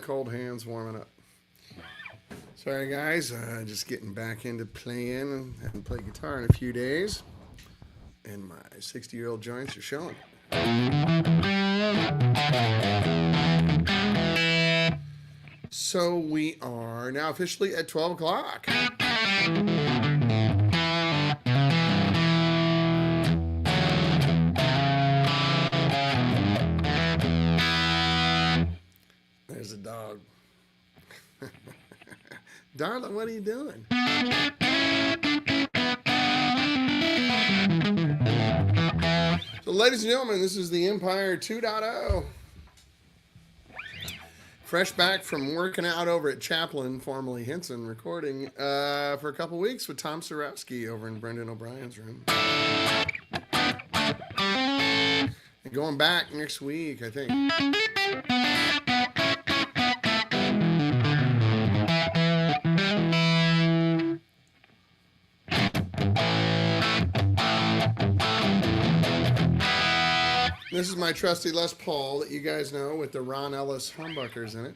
cold hands warming up. Sorry, guys. Just getting back into playing. Haven't played guitar in a few days. And my 60-year-old joints are showing. So we are now officially at 12 o'clock. There's a dog. Darling, what are you doing? So, ladies and gentlemen, this is the Empire 2.0. Fresh back from working out over at Chaplin, formerly Henson, recording for a couple weeks with Tom Sorowski over in Brendan O'Brien's room. And going back next week, I think. This is my trusty Les Paul that you guys know with the Ron Ellis humbuckers in it,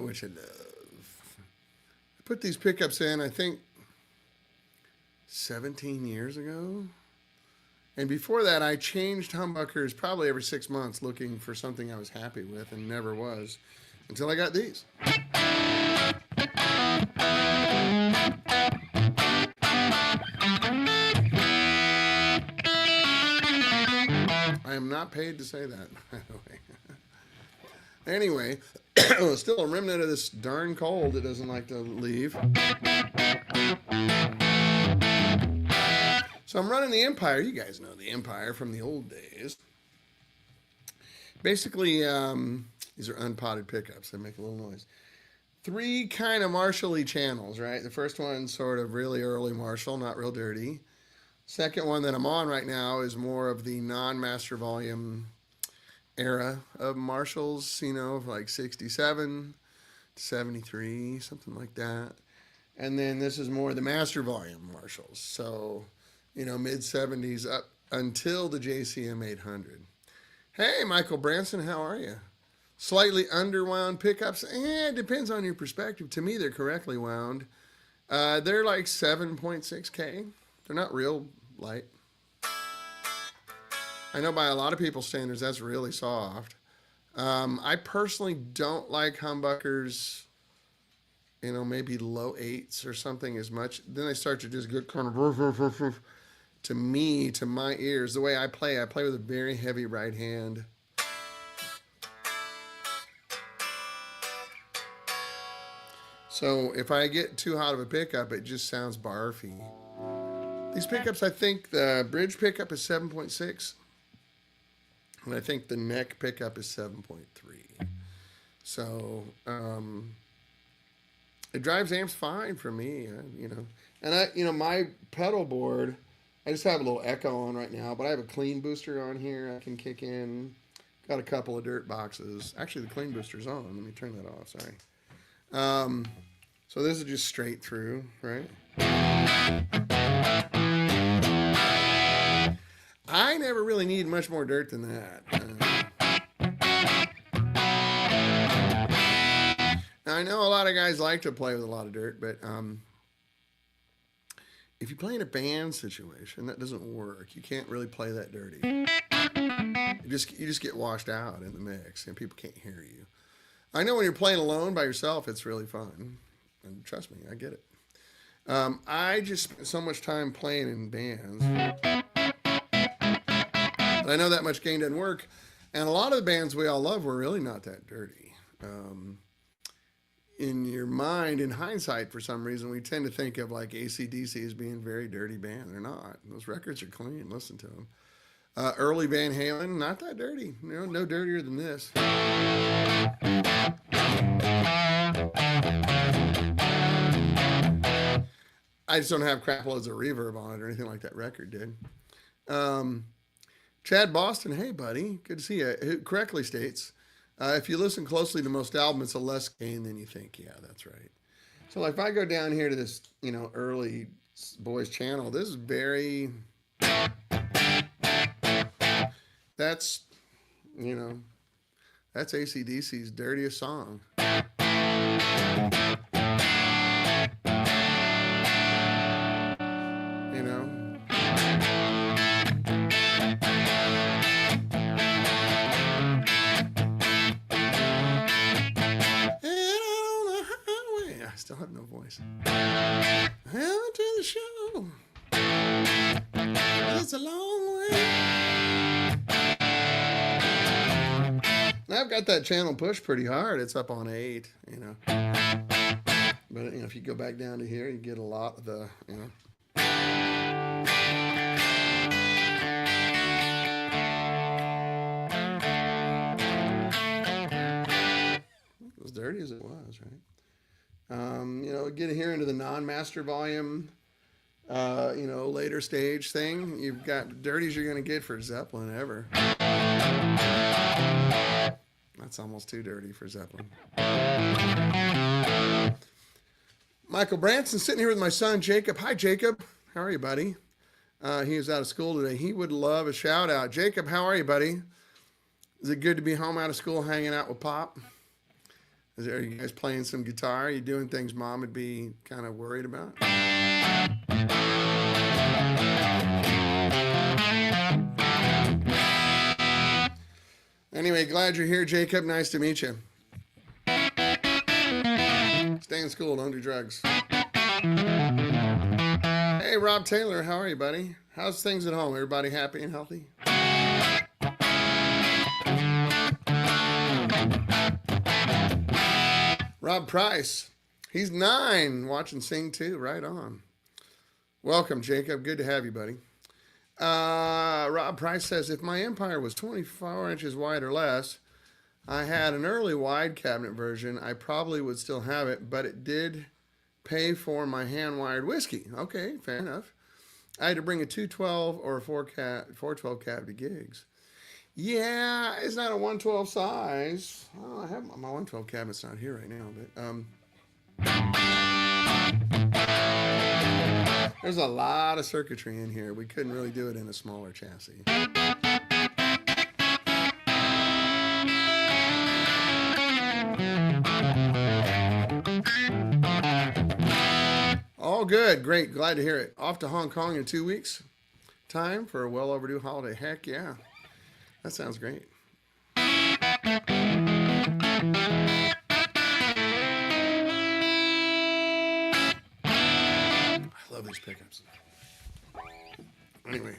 which I love. I put these pickups in, I think, 17 years ago. And before that, I changed humbuckers probably every 6 months looking for something I was happy with and never was until I got these. I am not paid to say that, by the way. Anyway, still a remnant of this darn cold that doesn't like to leave. So I'm running the Empire. You guys know the Empire from the old days. Basically, these are unpotted pickups. They make a little noise. 3 kind of Marshall-y channels, right? The first one's sort of really early Marshall, not real dirty. Second one that I'm on right now is more of the non-master volume era of Marshalls, you know, like 67 to 73, something like that. And then this is more the master volume Marshalls. So, you know, mid-70s up until the JCM 800. Hey, Michael Branson, how are you? Slightly underwound pickups. It depends on your perspective. To me, they're correctly wound. They're like 7.6K. They're not real light. I know by a lot of people's standards, that's really soft. I personally don't like humbuckers, you know, maybe low 8s or something as much. Then they start to just get kind of, to me, to my ears. The way I play with a very heavy right hand. So if I get too hot of a pickup, it just sounds barfy. These pickups, I think the bridge pickup is 7.6. And I think the neck pickup is 7.3. So it drives amps fine for me, you know. And my pedal board, I just have a little echo on right now, but I have a clean booster on here I can kick in. Got a couple of dirt boxes. Actually, the clean booster's on. Let me turn that off, sorry. So this is just straight through, right? I never really need much more dirt than that. Now, I know a lot of guys like to play with a lot of dirt, but if you play in a band situation, that doesn't work. You can't really play that dirty. You just get washed out in the mix, and people can't hear you. I know when you're playing alone by yourself, it's really fun. And trust me, I get it. I just spent so much time playing in bands. I know that much gain doesn't work. And a lot of the bands we all love were really not that dirty. In your mind, in hindsight, for some reason, we tend to think of like AC/DC as being a very dirty band. They're not. Those records are clean. Listen to them. Early Van Halen, not that dirty. No dirtier than this. I just don't have crap loads of reverb on it or anything like that record did. Chad Boston, hey buddy, good to see you. Who correctly states, if you listen closely to most albums, it's a less gain than you think. Yeah, that's right. So like if I go down here to this, early boys channel, this is very, that's That's AC/DC's dirtiest song. You know? I still have no voice. Heading to the show. It's a long way. I've got that channel pushed pretty hard. It's up on 8, you know. But you know, if you go back down to here, you get a lot of the, you know. As dirty as it was, right? You know, get here into the non-master volume, you know, later stage thing. You've got dirty as you're going to get for Zeppelin ever. That's almost too dirty for Zeppelin. Michael Branson sitting here with my son, Jacob. Hi, Jacob. How are you, buddy? He was out of school today. He would love a shout out. Jacob, how are you, buddy? Is it good to be home out of school hanging out with Pop? Are you guys playing some guitar? Are you doing things Mom would be kind of worried about? Anyway, glad you're here, Jacob. Nice to meet you. Stay in school. Don't do drugs. Hey, Rob Taylor. How are you, buddy? How's things at home? Everybody happy and healthy? Rob Price, he's 9, watching Sing 2, right on. Welcome, Jacob. Good to have you, buddy. Rob Price says, if my Empire was 24 inches wide or less, I had an early wide cabinet version. I probably would still have it, but it did pay for my hand-wired whiskey. Okay, fair enough. I had to bring a 212 or a 412 cab to gigs. Yeah, it's not a 112 size. Oh, I have my 112 cabinet's not here right now, but there's a lot of circuitry in here. We couldn't really do it in a smaller chassis. All good, great, glad to hear it. Off to Hong Kong in 2 weeks. Time for a well overdue holiday. Heck yeah. That sounds great. I love these pickups. Anyway.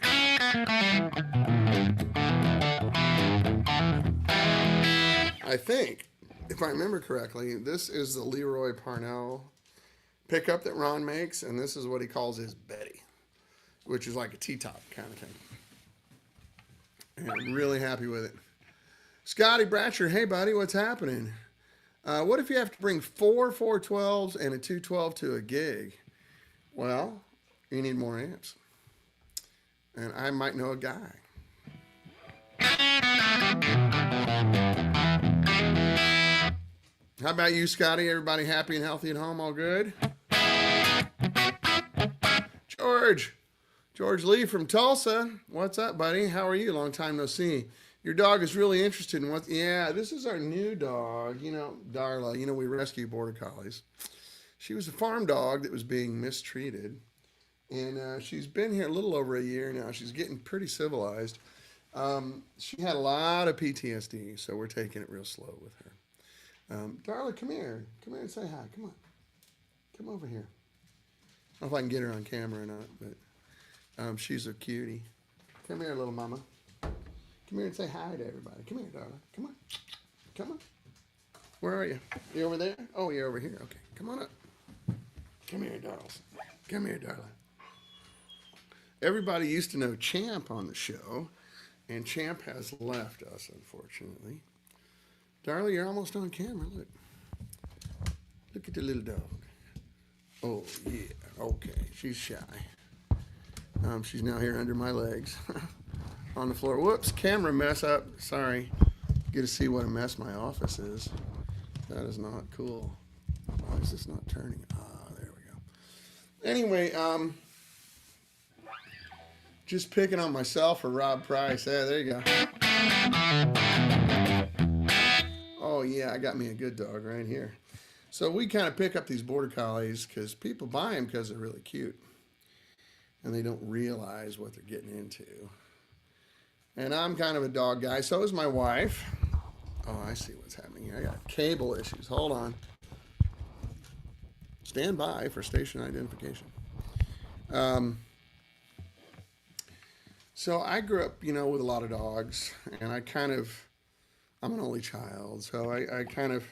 I think, if I remember correctly, this is the Leroy Parnell pickup that Ron makes, and this is what he calls his Betty, which is like a T-top kind of thing. And I'm really happy with it. Scotty Bratcher, hey buddy, what's happening? What if you have to bring 4 412s and a 212 to a gig? Well, you need more amps. And I might know a guy. How about you, Scotty? Everybody happy and healthy at home? All good? George Lee from Tulsa. What's up, buddy? How are you? Long time no see. Your dog is really interested in what... Yeah, this is our new dog. You know, Darla. You know, we rescue border collies. She was a farm dog that was being mistreated. And she's been here a little over a year now. She's getting pretty civilized. She had a lot of PTSD, so we're taking it real slow with her. Darla, come here. Come here and say hi. Come on. Come over here. I don't know if I can get her on camera or not, but she's a cutie. Come here, little mama. Come here and say hi to everybody. Come here, Darla. Come on. Come on. Where are you? You over there? Oh, you're over here. Okay. Come on up. Come here, darls. Come here, Darla. Everybody used to know Champ on the show, and Champ has left us, unfortunately. Darla, you're almost on camera. Look. Look at the little dog. Oh, yeah. Okay. She's shy. She's now here under my legs on the floor. Whoops. Camera mess up. Sorry. Get to see what a mess my office is. That is not cool. Why is this not turning? Ah, there we go. Anyway, just picking on myself for Rob Price. Yeah, there you go. Oh yeah, I got me a good dog right here. So we kind of pick up these border collies because people buy them because they're really cute, and they don't realize what they're getting into. And I'm kind of a dog guy. So is my wife. Oh, I see what's happening here. I got cable issues. Hold on. Stand by for station identification. Um, so I grew up, with a lot of dogs, and I'm an only child, so I kind of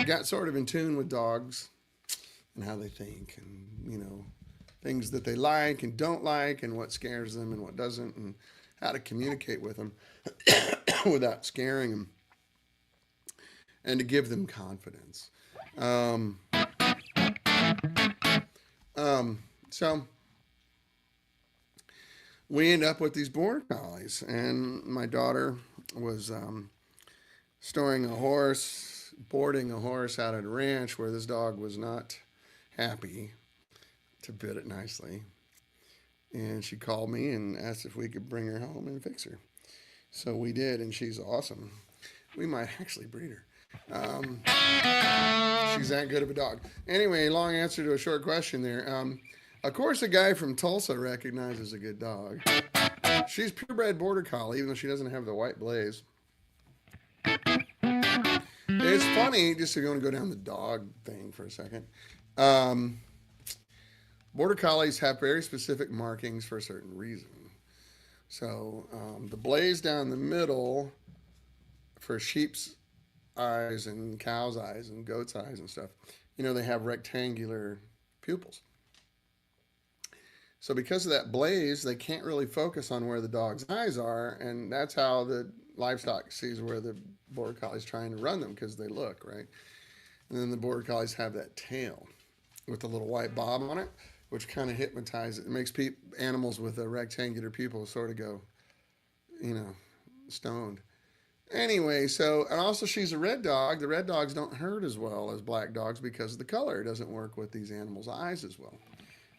got sort of in tune with dogs and how they think, and things that they like and don't like, and what scares them and what doesn't, and how to communicate with them without scaring them, and to give them confidence. Um, so we end up with these border collies, and my daughter was boarding a horse out at a ranch where this dog was not happy, to put it nicely. And she called me and asked if we could bring her home and fix her. So we did, and she's awesome. We might actually breed her. She's that good of a dog. Anyway, long answer to a short question there. Of course, a guy from Tulsa recognizes a good dog. She's purebred border collie, even though she doesn't have the white blaze. It's funny, just if you want to go down the dog thing for a second. Border collies have very specific markings for a certain reason. So the blaze down the middle for sheep's eyes and cow's eyes and goat's eyes and stuff, they have rectangular pupils. So because of that blaze, they can't really focus on where the dog's eyes are, and that's how the livestock sees where the border collie's trying to run them, because they look, right? And then the border collies have that tail with the little white bob on it, which kind of hypnotizes. It makes animals with a rectangular pupil sort of go, stoned. Anyway, and also she's a red dog. The red dogs don't herd as well as black dogs because of the color. It doesn't work with these animals' eyes as well.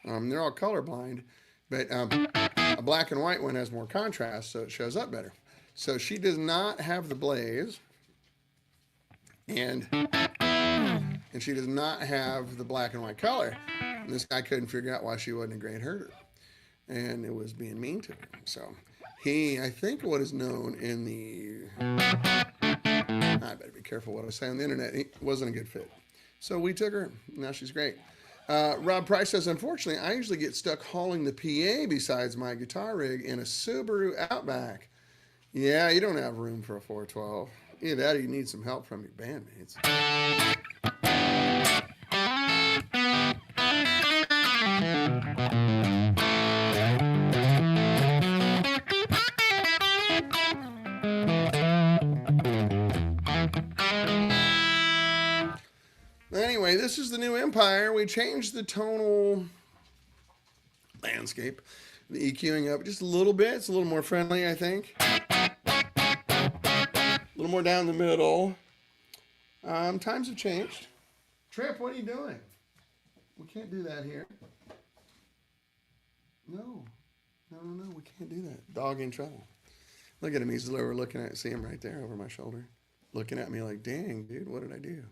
They're all colorblind, but a black and white one has more contrast, so it shows up better. So she does not have the blaze, and she does not have the black and white color. And this guy couldn't figure out why she wasn't a great herder, and it was being mean to her. So I think what is known in I better be careful what I say on the internet, he wasn't a good fit. So we took her. Now she's great. Rob Price says, unfortunately, I usually get stuck hauling the PA besides my guitar rig in a Subaru Outback. Yeah, you don't have room for a 412. Either that or you need some help from your bandmates. Anyway, this is the new Empire. We changed the tonal landscape, the EQing up just a little bit. It's a little more friendly, I think. A little more down the middle. Times have changed. Trip, what are you doing? We can't do that here. No, we can't do that. Dog in trouble. Look at him. He's over looking at, see him right there over my shoulder. Looking at me like, dang, dude, what did I do?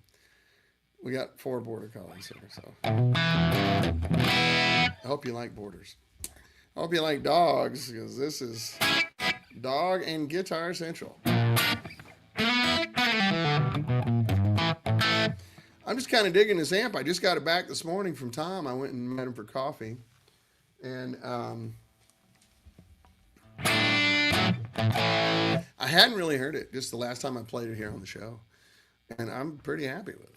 We got 4 border collies here, so. I hope you like borders. I hope you like dogs, because this is Dog and Guitar Central. I'm just kind of digging this amp. I just got it back this morning from Tom. I went and met him for coffee. And I hadn't really heard it just the last time I played it here on the show. And I'm pretty happy with it.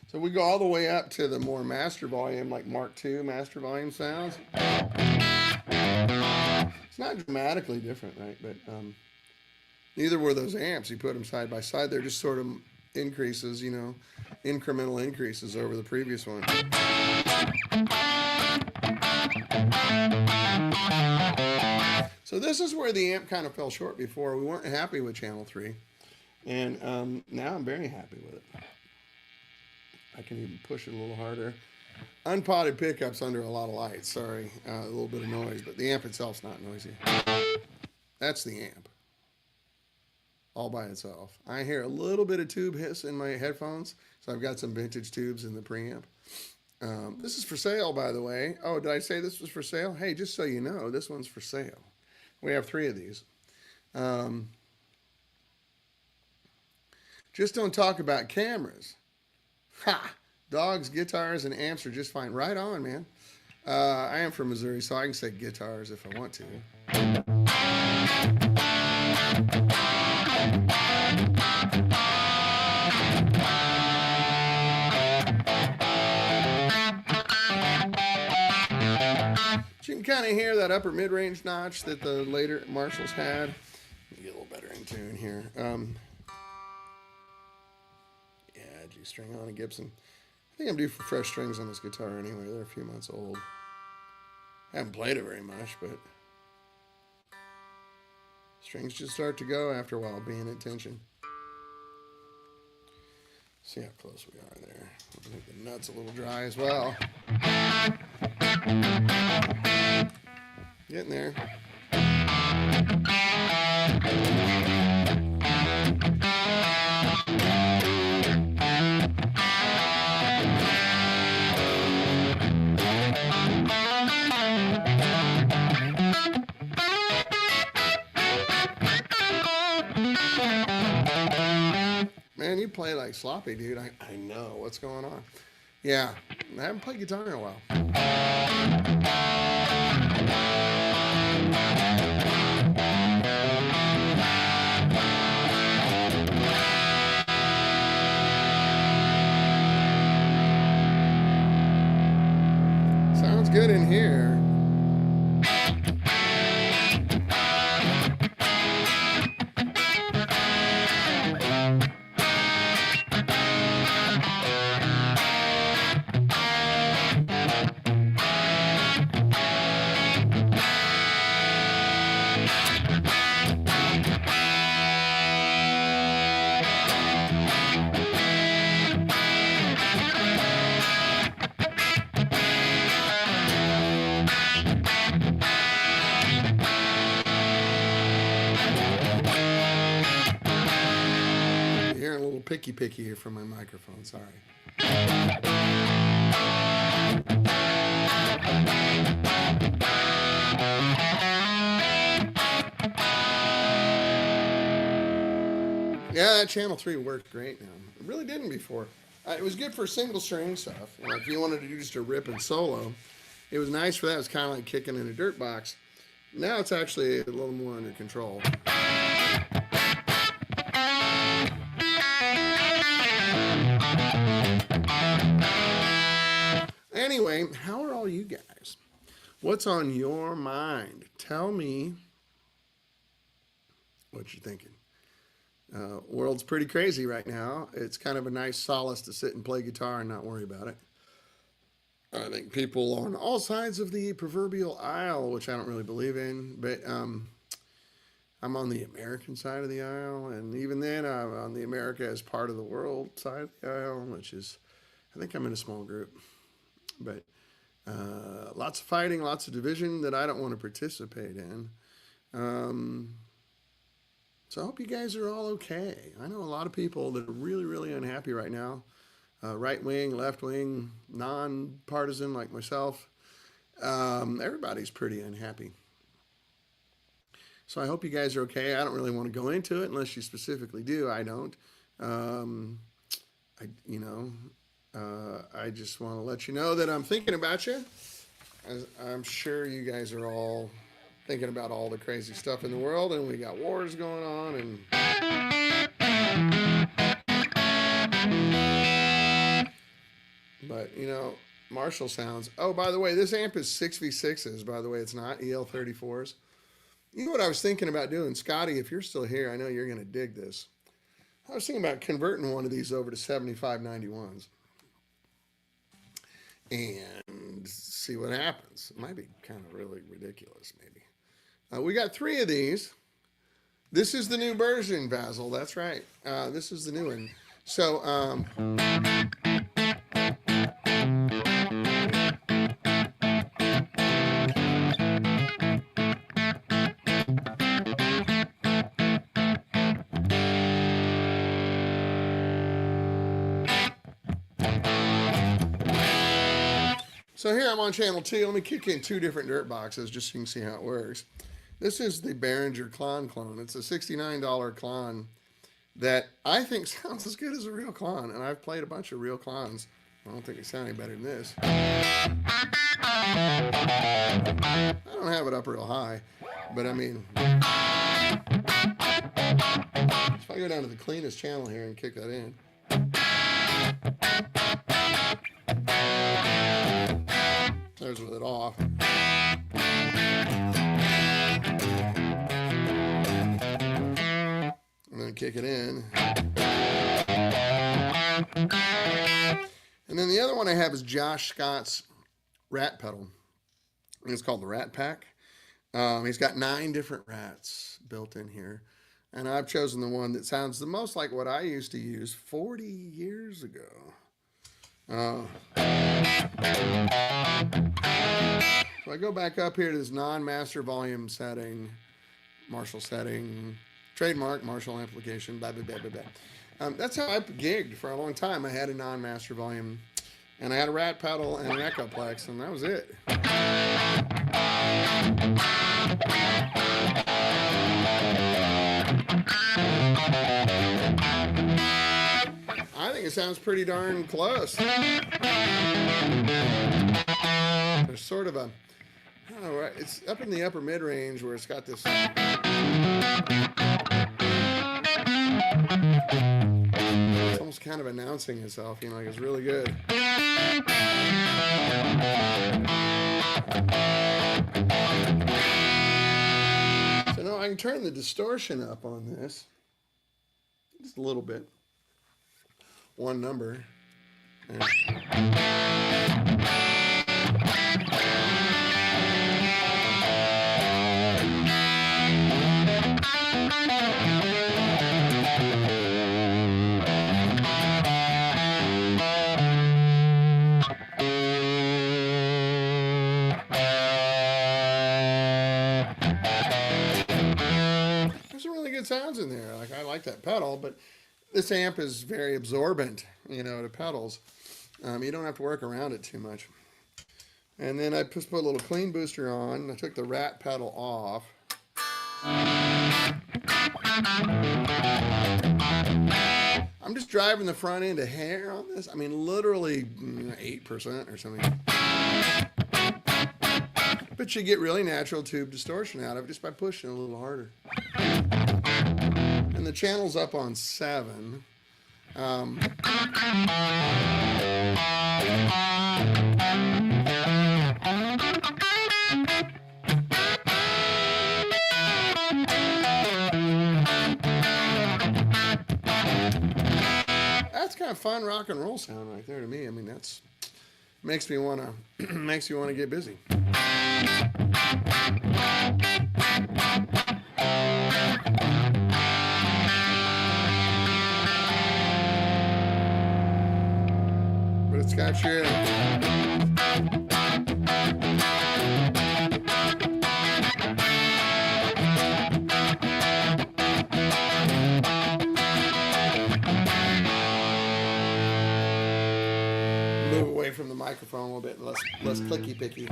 So we go all the way up to the more master volume, like Mark II master volume sounds. It's not dramatically different, right? But neither were those amps. You put them side by side. They're just sort of increases, incremental increases over the previous one. So this is where the amp kind of fell short before. We weren't happy with channel 3. And now I'm very happy with it. I can even push it a little harder. Unpotted pickups under a lot of light. Sorry, a little bit of noise, but the amp itself's not noisy. That's the amp. all by itself. I hear a little bit of tube hiss in my headphones, so I've got some vintage tubes in the preamp. This is for sale, by the way. Oh, did I say this was for sale? Hey, just so you know, this one's for sale. We have 3 of these. Just don't talk about cameras. Ha! Dogs, guitars, and amps are just fine. Right on, man. I am from Missouri, so I can say guitars if I want to. You can kind of hear that upper mid-range notch that the later Marshalls had. Let me get a little better in tune here. Yeah, G string on a Gibson. I think I'm due for fresh strings on this guitar anyway. They're a few months old. I haven't played it very much, but strings just start to go after a while, being at tension. See how close we are there. I think the nut's a little dry as well. Getting there. Man, you play like sloppy, dude. I know what's going on. Yeah, I haven't played guitar in a while. Sounds good in here. Picky here from my microphone, sorry. Yeah, that channel 3 worked great now. It really didn't before. It was good for single string stuff. You know, if you wanted to do just a rip and solo, it was nice for that. It was kind of like kicking in a dirt box. Now it's actually a little more under control. Anyway, how are all you guys? What's on your mind? Tell me what you're thinking. World's pretty crazy right now. It's kind of a nice solace to sit and play guitar and not worry about it. I think people on all sides of the proverbial aisle, which I don't really believe in, but I'm on the American side of the aisle, and even then I'm on the America as part of the world side of the aisle, which is, I think I'm in a small group. But lots of fighting, lots of division that I don't want to participate in. So I hope you guys are all okay. I know a lot of people that are really, really unhappy right now. Right wing, left wing, non-partisan like myself. Everybody's pretty unhappy. So I hope you guys are okay. I don't really want to go into it unless you specifically do. I don't. I just want to let you know that I'm thinking about you. I'm sure you guys are all thinking about all the crazy stuff in the world, and we got wars going on, but you know, Marshall sounds. Oh, by the way, this amp is 6v6s. By the way, it's not EL34s. You know what I was thinking about doing, Scotty? If you're still here, I know you're going to dig this. I was thinking about converting one of these over to 7591s. And see what happens. It might be kind of really ridiculous, maybe. We got 3 of these. This is the new version, Basil. That's right. This is the new one. So, So here I'm on channel 2. Let me kick in 2 different dirt boxes just so you can see how it works. This is the Behringer clone. It's a $69 clone that I think sounds as good as a real clone, and I've played a bunch of real clones. I don't think they sound any better than this. I don't have it up real high, but I mean, if I go down to the cleanest channel here and kick that in. There's with it off. And then kick it in. And then the other one I have is Josh Scott's rat pedal. And it's called the Rat Pack. He's got 9 different rats built in here. And I've chosen the one that sounds the most like what I used to use 40 years ago. So I go back up here to this non-master volume setting, Marshall setting, trademark, Marshall amplification, blah, blah, blah, blah, blah. That's how I gigged for a long time. I had a non-master volume, and I had a rat pedal and an Echoplex, and that was it. I think it sounds pretty darn close. There's sort of a, I don't know, it's up in the upper mid-range where it's got this. It's almost kind of announcing itself, you know, like it's really good. So now I can turn the distortion up on this just a little bit. One number. And there's some really good sounds in there. Like I like that pedal, but this amp is very absorbent, you know, to pedals. You don't have to work around it too much. And then I just put a little clean booster on. I took the rat pedal off. I'm just driving the front end a hair on this. I mean, literally 8% or something. But you get really natural tube distortion out of it just by pushing a little harder. And the channel's up on 7. That's kind of fun rock and roll sound right there to me. I mean, that's makes me wanna get busy. But it's got your move away from the microphone a little bit, less clicky picky.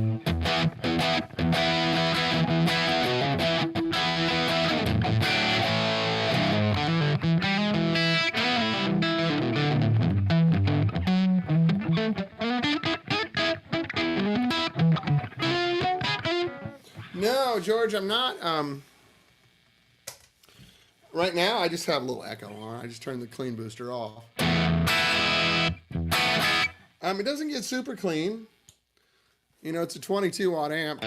No, George, I'm not. Right now, I just have a little echo on. I just turned the clean booster off. It doesn't get super clean. You know, it's a 22 watt amp.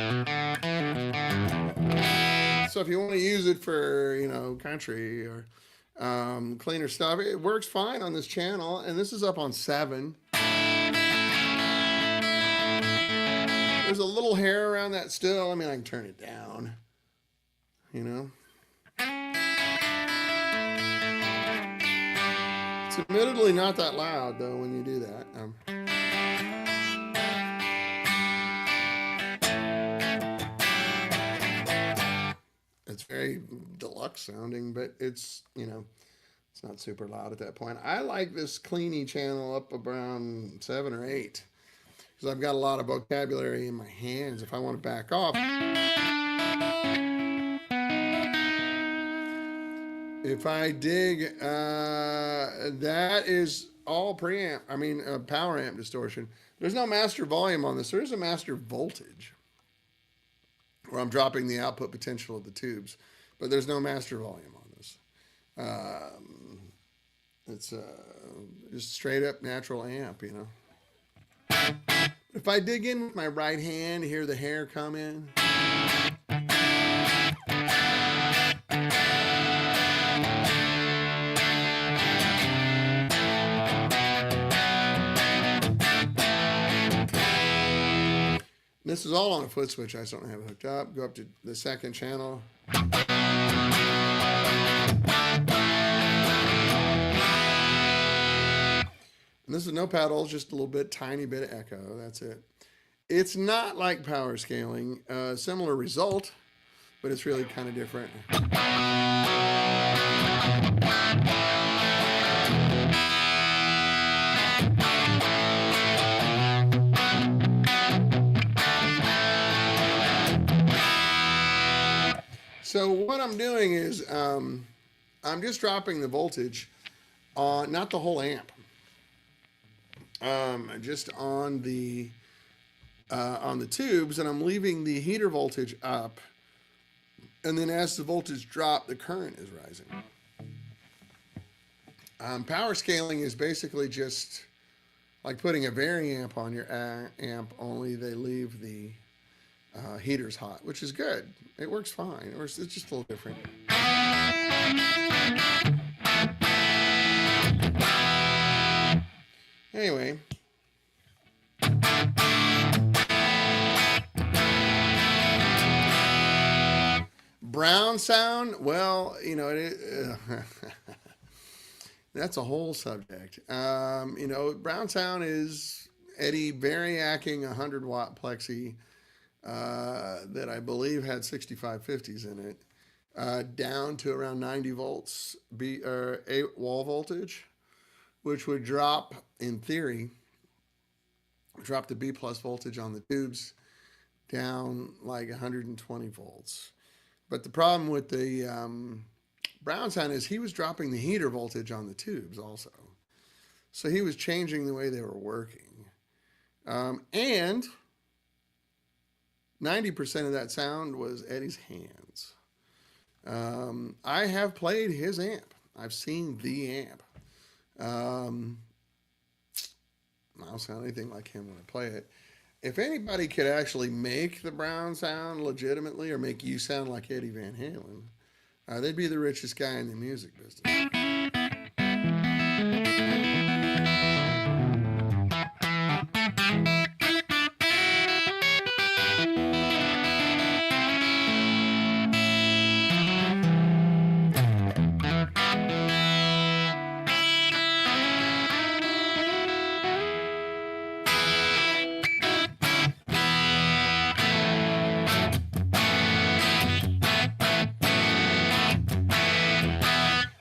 So if you want to use it for, you know, country or cleaner stuff, it works fine on this channel. And this is up on 7. There's a little hair around that still. I mean, I can turn it down, you know. It's admittedly not that loud, though, when you do that. It's very deluxe sounding, but it's, you know, it's not super loud at that point. I like this cleany channel up around 7 or 8. because I've got a lot of vocabulary in my hands. If I want to back off, if I dig, that is all preamp. I mean, power amp distortion. There's no master volume on this. There is a master voltage where I'm dropping the output potential of the tubes, but there's no master volume on this. It's just straight up natural amp, you know. If I dig in with my right hand, hear the hair come in. This is all on a foot switch. I just don't have it hooked up. Go up to the second channel. And this is no pedals, just a little bit, tiny bit of echo. That's it. It's not like power scaling. Similar result, but it's really kind of different. So what I'm doing is I'm just dropping the voltage on, not the whole amp, just on the tubes, and I'm leaving the heater voltage up, and then as the voltage drop, the current is rising. Power scaling is basically just like putting a variamp on your amp, only they leave the heaters hot, which is good. It works fine. It's just a little different. Anyway. Brown sound, well, you know, that's a whole subject. You know, brown sound is Eddie variacking 100-watt plexi that I believe had 6550s in it, down to around 90 volts 8 wall voltage, which would drop, in theory, drop the B plus voltage on the tubes down like 120 volts. But the problem with the brown sound is he was dropping the heater voltage on the tubes also. So he was changing the way they were working. And 90% of that sound was Eddie's hands. I have played his amp. I've seen the amp. I don't sound anything like him when I play it. If anybody could actually make the brown sound legitimately, or make you sound like Eddie Van Halen, they'd be the richest guy in the music business.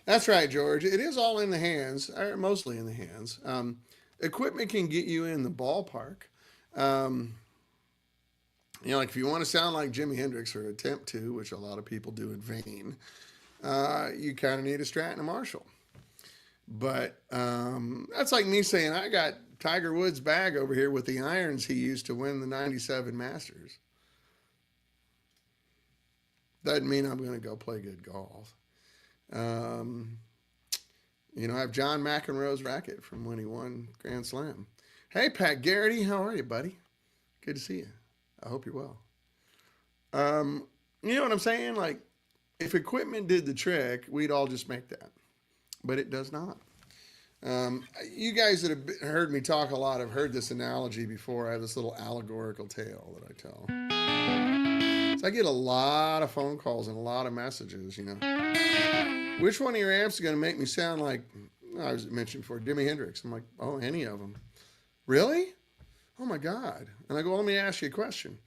That's right, George. It is all in the hands, or mostly in the hands. Equipment can get you in the ballpark. You know, like if you want to sound like Jimi Hendrix, or attempt to, which a lot of people do in vain, you kind of need a Strat and a Marshall. But that's like me saying I got Tiger Woods' bag over here with the irons he used to win the '97 Masters. Doesn't mean I'm going to go play good golf. You know, I have John McEnroe's racket from when he won Grand Slam. Hey, Pat Garrity, how are you, buddy? Good to see you. I hope you're well. You know what I'm saying? Like, if equipment did the trick, we'd all just make that. But it does not. You guys that have heard me talk a lot have heard this analogy before. I have this little allegorical tale that I tell. So I get a lot of phone calls and a lot of messages, you know. Which one of your amps is going to make me sound like, I was mentioned before, Jimi Hendrix? I'm like, oh, any of them. Really? Oh, my God. And I go, well, let me ask you a question.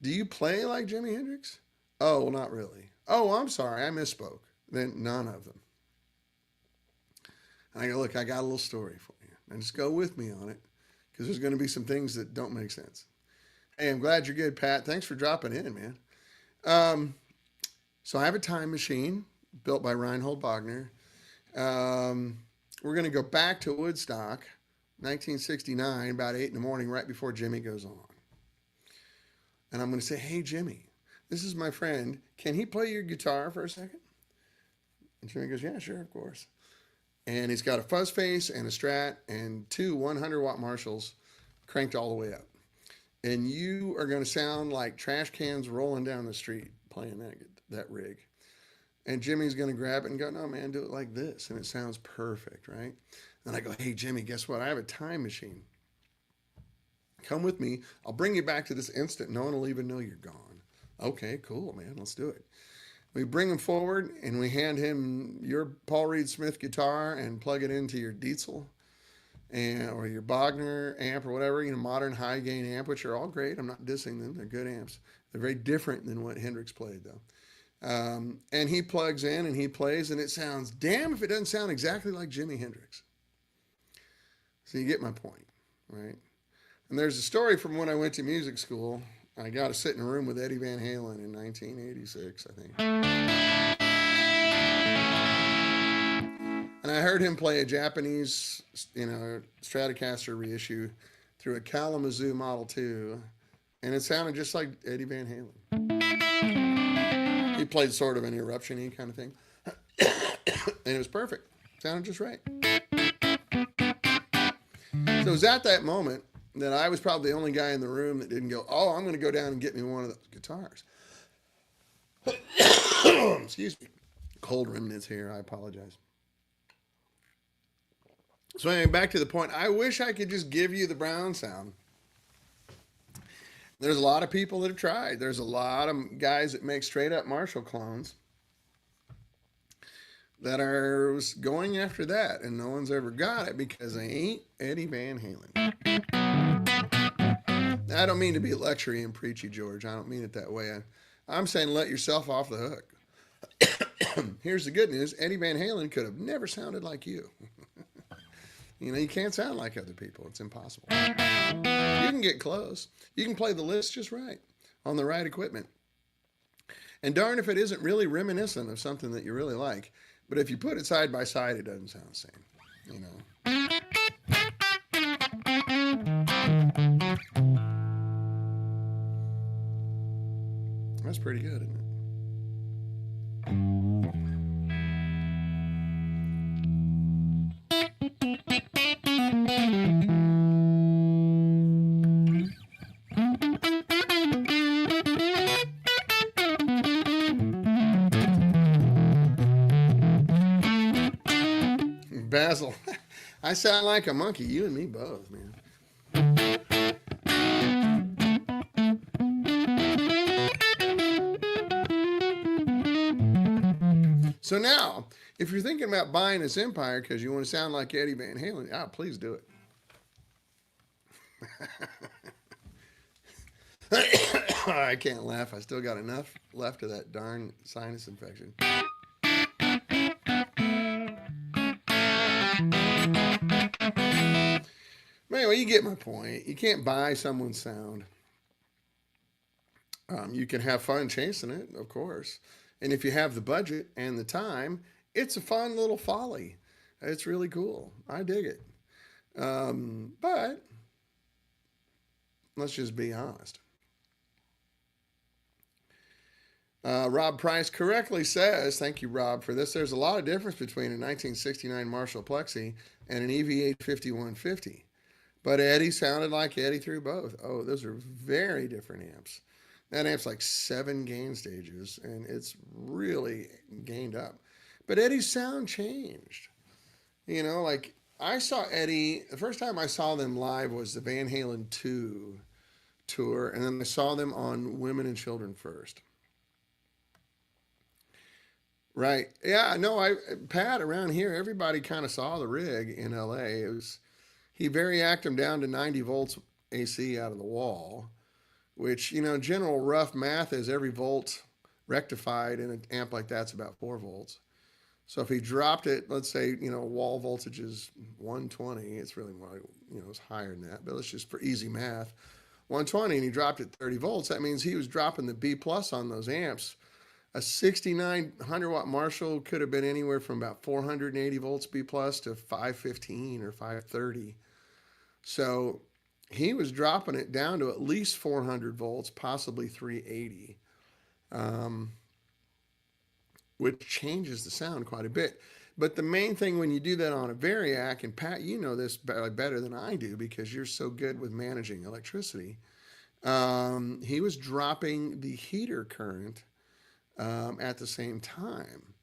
Do you play like Jimi Hendrix? Oh, well, not really. Oh, I'm sorry. I misspoke. Then none of them. And I go, look, I got a little story for you. And just go with me on it. because there's going to be some things that don't make sense. Hey, I'm glad you're good, Pat. Thanks for dropping in, man. Um, so I have a time machine built by Reinhold Wagner. Um, we're going to go back to Woodstock, 1969, about 8 in the morning, right before Jimmy goes on. And I'm going to say, hey, Jimmy, this is my friend. Can he play your guitar for a second? And Jimmy goes, yeah, sure, of course. And he's got a fuzz face and a Strat and two 100-watt Marshalls cranked all the way up. And you are going to sound like trash cans rolling down the street playing that rig. And Jimmy's going to grab it and go, no, man, do it like this. And it sounds perfect, right? And I go, hey, Jimmy, guess what? I have a time machine. Come with me. I'll bring you back to this instant. No one will even know you're gone. Okay, cool, man. Let's do it. We bring him forward and we hand him your Paul Reed Smith guitar and plug it into your Dietzel or your Bogner amp or whatever, modern high gain amp, which are all great. I'm not dissing them. They're good amps. They're very different than what Hendrix played, though. And he plugs in and he plays, and it sounds, damn if it doesn't sound exactly like Jimi Hendrix. So you get my point, right? And there's a story from when I went to music school. I got to sit in a room with Eddie Van Halen in 1986, I think. And I heard him play a Japanese, Stratocaster reissue through a Kalamazoo Model 2, and it sounded just like Eddie Van Halen. He played sort of an eruption-y kind of thing. And it was perfect. Sounded just right. So it was at that moment that I was probably the only guy in the room that didn't go, oh, I'm going to go down and get me one of those guitars. Excuse me. Cold remnants here. I apologize. So anyway, back to the point. I wish I could just give you the Brown sound. There's a lot of people that have tried. There's a lot of guys that make straight up Marshall clones that are going after that, and no one's ever got it because they ain't Eddie Van Halen. I don't mean to be lectury and preachy, George. I don't mean it that way. I'm saying let yourself off the hook. Here's the good news. Eddie Van Halen could have never sounded like you. You can't sound like other people. It's impossible. You can get close. You can play the list just right on the right equipment. And darn if it isn't really reminiscent of something that you really like. But if you put it side by side, it doesn't sound the same. That's pretty good, isn't it? Basil, I sound like a monkey. You and me both, man. So now, if you're thinking about buying this Empire because you want to sound like Eddie Van Halen, please do it. I can't laugh. I still got enough left of that darn sinus infection. Anyway, you get my point. You can't buy someone's sound. You can have fun chasing it, of course. And if you have the budget and the time, it's a fun little folly. It's really cool. I dig it. But let's just be honest. Rob Price correctly says, thank you, Rob, for this. There's a lot of difference between a 1969 Marshall Plexi and an EV8 5150. But Eddie sounded like Eddie through both. Oh, those are very different amps. That amp's like 7 gain stages, and it's really gained up. But Eddie's sound changed. Like I saw Eddie, the first time I saw them live was the Van Halen 2 tour, and then I saw them on Women and Children First. Right. Yeah, no, Pat, around here, everybody kind of saw the rig in LA. He variacted them down to 90 volts AC out of the wall, which, general rough math is every volt rectified in an amp like that's about 4 volts. So if he dropped it, let's say, wall voltage is 120, it's really more, it's higher than that, but let's just for easy math, 120, and he dropped it 30 volts, that means he was dropping the B plus on those amps. A 6900 watt Marshall could have been anywhere from about 480 volts B plus to 515 or 530. So he was dropping it down to at least 400 volts, possibly 380, which changes the sound quite a bit. But the main thing when you do that on a variac, and Pat, you know this better than I do because you're so good with managing electricity, he was dropping the heater current at the same time,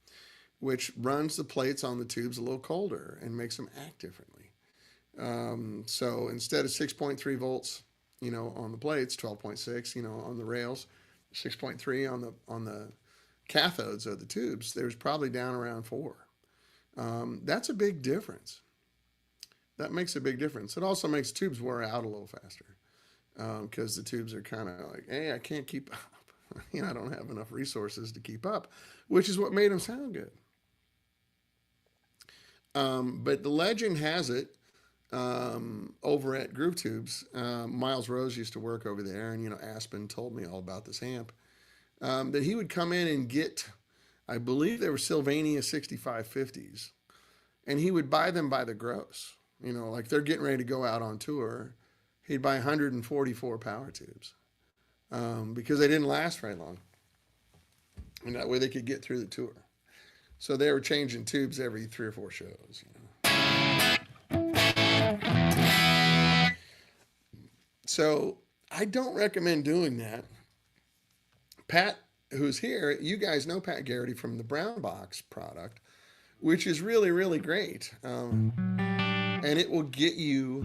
which runs the plates on the tubes a little colder and makes them act differently. So instead of 6.3 volts, on the plates, 12.6, on the rails, 6.3 on the cathodes of the tubes, there's probably down around 4. That's a big difference. That makes a big difference. It also makes tubes wear out a little faster because the tubes are kind of like, hey, I can't keep up. I don't have enough resources to keep up, which is what made them sound good. But the legend has it over at Groove Tubes. Miles Rose used to work over there, and Aspen told me all about this amp. That he would come in and get, I believe they were Sylvania 6550s, and he would buy them by the gross. Like they're getting ready to go out on tour. He'd buy 144 power tubes because they didn't last very long, and that way they could get through the tour. So they were changing tubes every 3 or 4 shows. So I don't recommend doing that. Pat, who's here, you guys know Pat Garrity from the Brown Box product, which is really, really great. And it will get you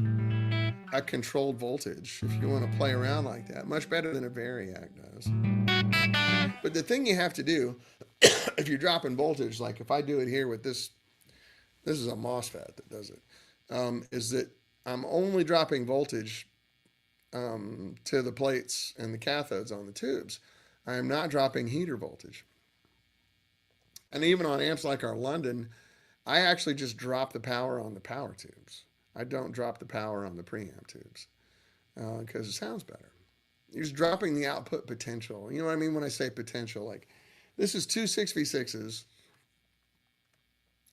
a controlled voltage if you want to play around like that. Much better than a variac does. But the thing you have to do, if you're dropping voltage, like if I do it here with this is a MOSFET that does it, is that I'm only dropping voltage to the plates and the cathodes on the tubes. I am not dropping heater voltage. And even on amps like our London, I actually just drop the power on the power tubes. I don't drop the power on the preamp tubes because it sounds better. You're just dropping the output potential. You know what I mean when I say potential? Like this is 2 6v6s.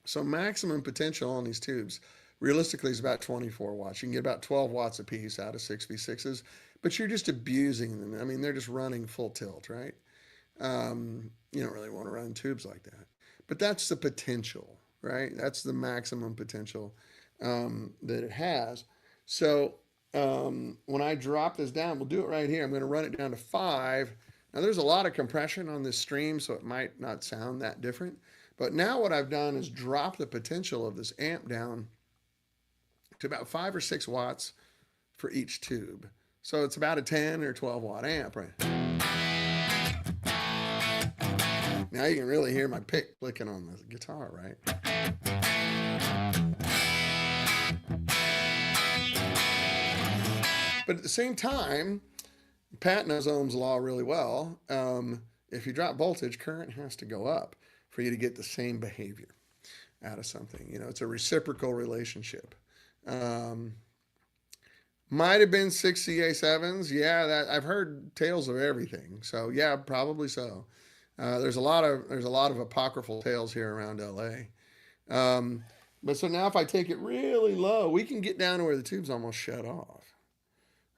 So maximum potential on these tubes realistically is about 24 watts. You can get about 12 watts a piece out of 6v6s. But you're just abusing them. I mean, they're just running full tilt, right? You don't really want to run tubes like that. But that's the potential, right? That's the maximum potential that it has. So when I drop this down, we'll do it right here. I'm going to run it down to 5. Now, there's a lot of compression on this stream, so it might not sound that different. But now what I've done is drop the potential of this amp down to about 5 or 6 watts for each tube. So it's about a 10 or 12 watt amp, right? Now you can really hear my pick clicking on the guitar, right? But at the same time, Pat knows Ohm's law really well. If you drop voltage, current has to go up for you to get the same behavior out of something. It's a reciprocal relationship. Might have been 6 CA7s. Yeah, that I've heard tales of everything. So yeah, probably so. There's a lot of apocryphal tales here around LA. But so now if I take it really low, we can get down to where the tubes almost shut off,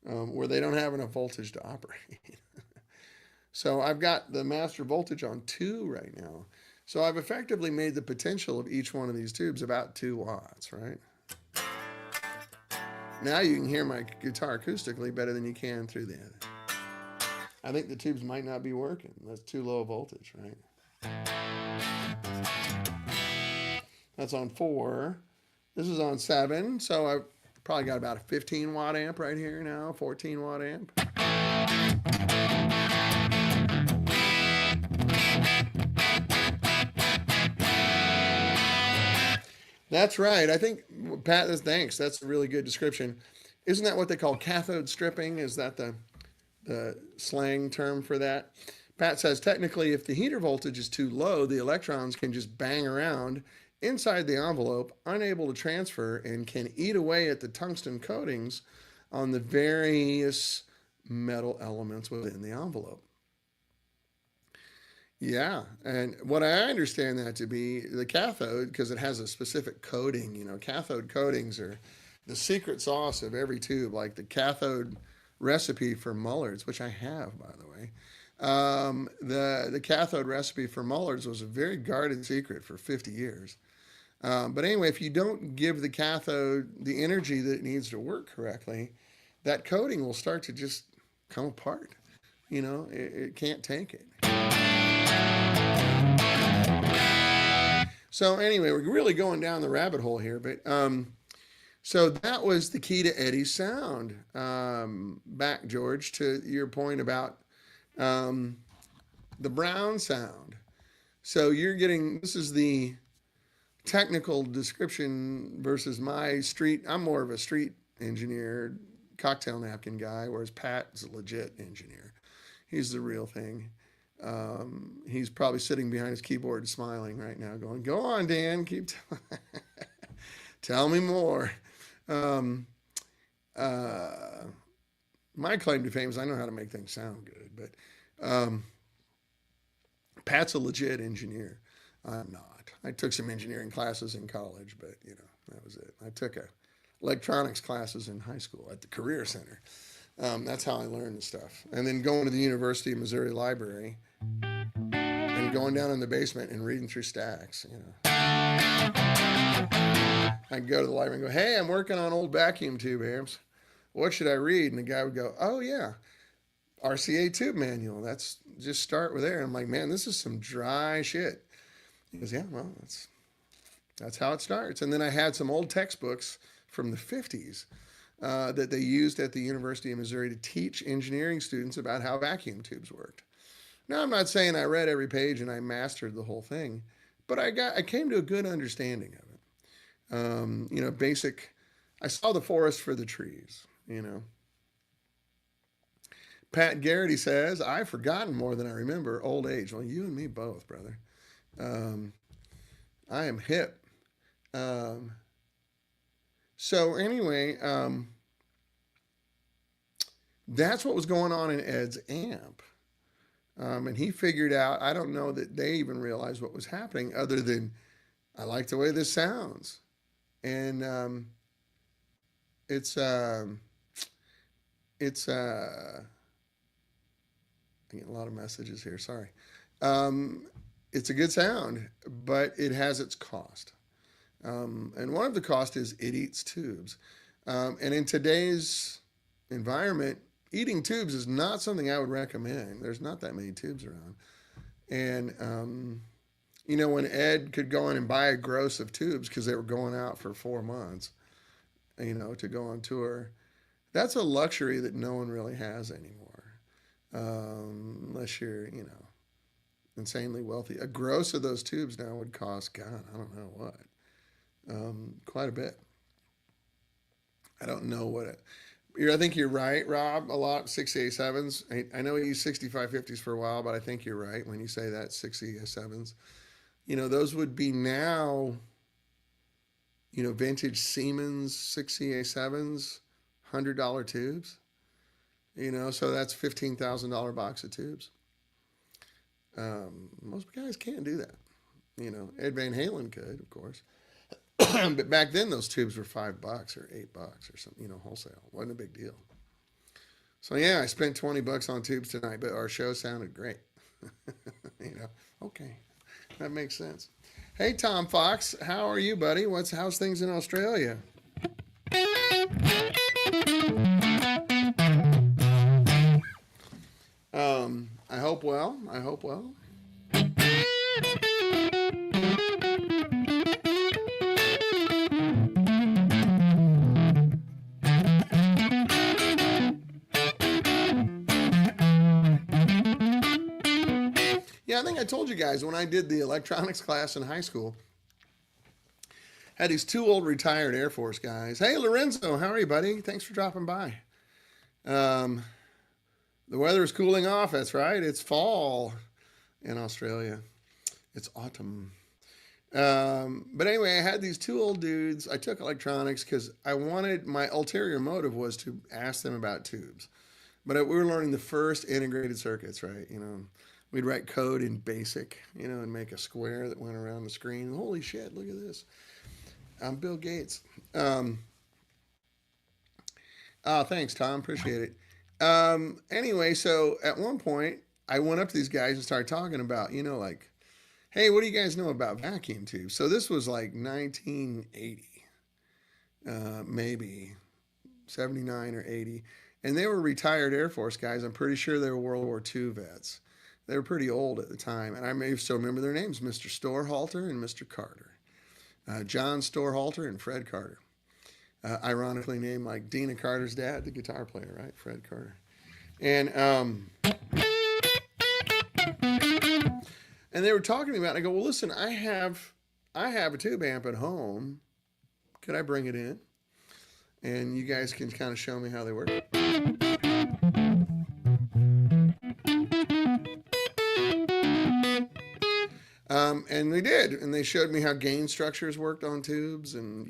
where they don't have enough voltage to operate. So I've got the master voltage on 2 right now. So I've effectively made the potential of each one of these tubes about 2 watts, right? Now you can hear my guitar acoustically better than you can through the other. I think the tubes might not be working. That's too low voltage, right? That's on 4. This is on 7. So I've probably got about a 15 watt amp right here now, 14 watt amp. That's right. I think, Pat, thanks. That's a really good description. Isn't that what they call cathode stripping? Is that the slang term for that? Pat says technically, if the heater voltage is too low, the electrons can just bang around inside the envelope, unable to transfer, and can eat away at the tungsten coatings on the various metal elements within the envelope. Yeah, and what I understand that to be the cathode, because it has a specific coating, cathode coatings are the secret sauce of every tube, like the cathode recipe for Mullards, which I have, by the way. The cathode recipe for Mullards was a very guarded secret for 50 years. But anyway, if you don't give the cathode the energy that it needs to work correctly, that coating will start to just come apart. It can't take it. So anyway, we're really going down the rabbit hole here, but so that was the key to Eddie's sound. Back, George, to your point about the Brown sound. So this is the technical description versus my street. I'm more of a street engineer, cocktail napkin guy, whereas Pat's a legit engineer. He's the real thing. He's probably sitting behind his keyboard smiling right now going, go on, Dan, tell me more. My claim to fame is I know how to make things sound good, but Pat's a legit engineer. I'm not. I took some engineering classes in college, but that was it. I took electronics classes in high school at the Career Center. That's how I learned the stuff. And then going to the University of Missouri Library and going down in the basement and reading through stacks. I'd go to the library and go, hey, I'm working on old vacuum tube amps. What should I read? And the guy would go, oh, yeah, RCA tube manual. That's just start with there. And I'm like, man, this is some dry shit. He goes, yeah, well, that's how it starts. And then I had some old textbooks from the 50s that they used at the University of Missouri to teach engineering students about how vacuum tubes worked. Now, I'm not saying I read every page and I mastered the whole thing, but I came to a good understanding of it. Basic. I saw the forest for the trees. Pat Garrity says, I've forgotten more than I remember. Old age. Well, you and me both, brother. I am hip. So anyway, that's what was going on in Ed's amp. And he figured out, I don't know that they even realized what was happening other than, I like the way this sounds. And it's I get a lot of messages here, sorry. It's a good sound, but it has its cost. And one of the costs is it eats tubes. And in today's environment, eating tubes is not something I would recommend. There's not that many tubes around. And, when Ed could go in and buy a gross of tubes because they were going out for 4 months, to go on tour, that's a luxury that no one really has anymore. Unless you're, insanely wealthy. A gross of those tubes now would cost, God, I don't know what, quite a bit. I don't know what it. I think you're right, Rob. A lot 687s. I know we used 6550s for a while, but I think you're right when you say that 687s. Those would be now. Vintage Siemens 6EA7s, $100 tubes. So that's $15,000 box of tubes. Most guys can't do that. Ed Van Halen could, of course. But back then, those tubes were $5 or $8 or something, wholesale. Wasn't a big deal. So yeah, I spent $20 on tubes tonight, but our show sounded great. Okay, that makes sense. Hey, Tom Fox, how are you, buddy? How's things in Australia? I hope well. Yeah, I think I told you guys when I did the electronics class in high school, had these 2 old retired Air Force guys. Hey, Lorenzo, how are you, buddy? Thanks for dropping by. The weather is cooling off. That's right. It's fall in Australia. It's autumn. But anyway, I had these two old dudes. I took electronics because I wanted, my ulterior motive was to ask them about tubes. But we were learning the first integrated circuits, right? We'd write code in BASIC, and make a square that went around the screen. Holy shit, look at this. I'm Bill Gates. Oh, thanks, Tom. Appreciate it. Anyway, so at one point, I went up to these guys and started talking about, like, hey, what do you guys know about vacuum tubes? So this was like 1980, maybe 79 or 80. And they were retired Air Force guys. I'm pretty sure they were World War II vets. They were pretty old at the time. And I may still remember their names, Mr. Storehalter and Mr. Carter. John Storehalter and Fred Carter. Ironically named like Dina Carter's dad, the guitar player, right? Fred Carter. And they were talking to me about it. I go, well, listen, I have a tube amp at home. Could I bring it in? And you guys can kind of show me how they work. And they did. And they showed me how gain structures worked on tubes and,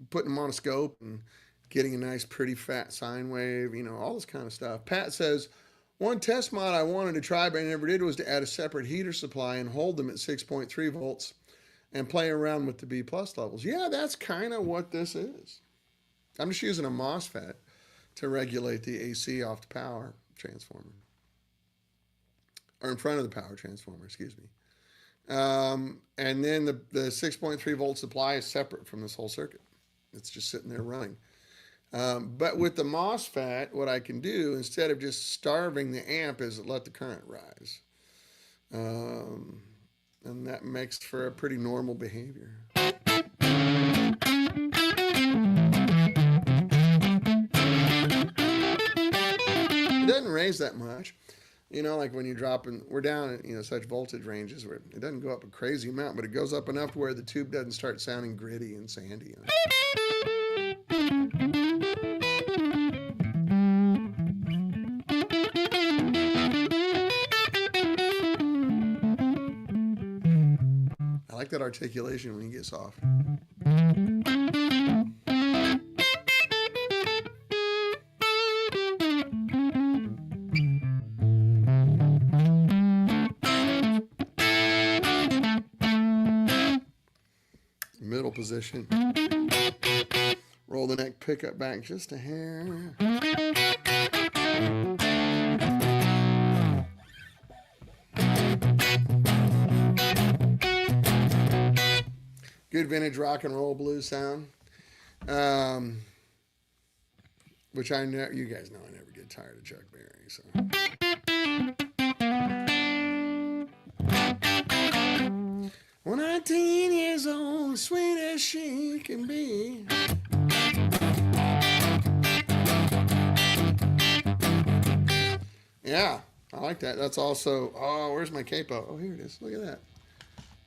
putting them on a scope and getting a nice, pretty fat sine wave, all this kind of stuff. Pat says, one test mod I wanted to try but I never did was to add a separate heater supply and hold them at 6.3 volts and play around with the B plus levels. Yeah, that's kind of what this is. I'm just using a MOSFET to regulate the AC off the power transformer. Or in front of the power transformer, excuse me. And then the 6.3 volt supply is separate from this whole circuit. It's just sitting there running. But with the MOSFET, what I can do, instead of just starving the amp, is let the current rise. And that makes for a pretty normal behavior. It doesn't raise that much. Like when you're dropping, we're down at, such voltage ranges where it doesn't go up a crazy amount, but it goes up enough to where the tube doesn't start sounding gritty and sandy. I like that articulation when he gets off. Middle position. Roll the neck pickup back just a hair. Good vintage rock and roll blues sound. Which I know, you guys know I never get tired of Chuck Berry. So. Well, 19 years old, sweet as she can be. Yeah, I like that. That's also, where's my capo? Oh, here it is. Look at that.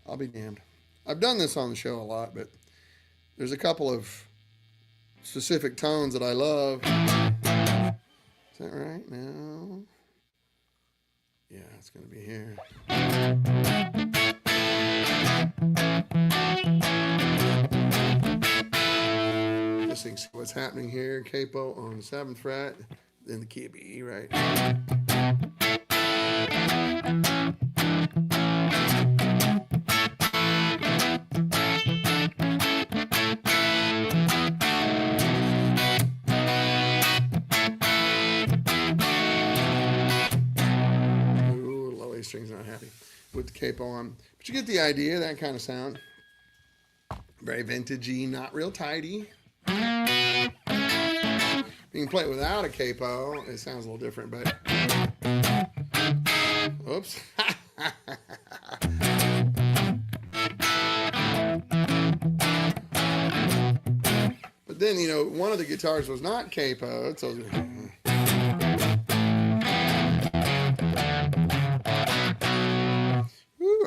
I'll be damned. I've done this on the show a lot, but there's a couple of specific tones that I love. Is that right? No. Yeah, it's going to be here. Just think, see what's happening here. Capo on the 7th fret, then the key of E, right? Strings not happy with the capo on, but you get the idea. That kind of sound, very vintagey, not real tidy. You can play it without a capo. It sounds a little different, but oops. But then one of the guitars was not capoed, so.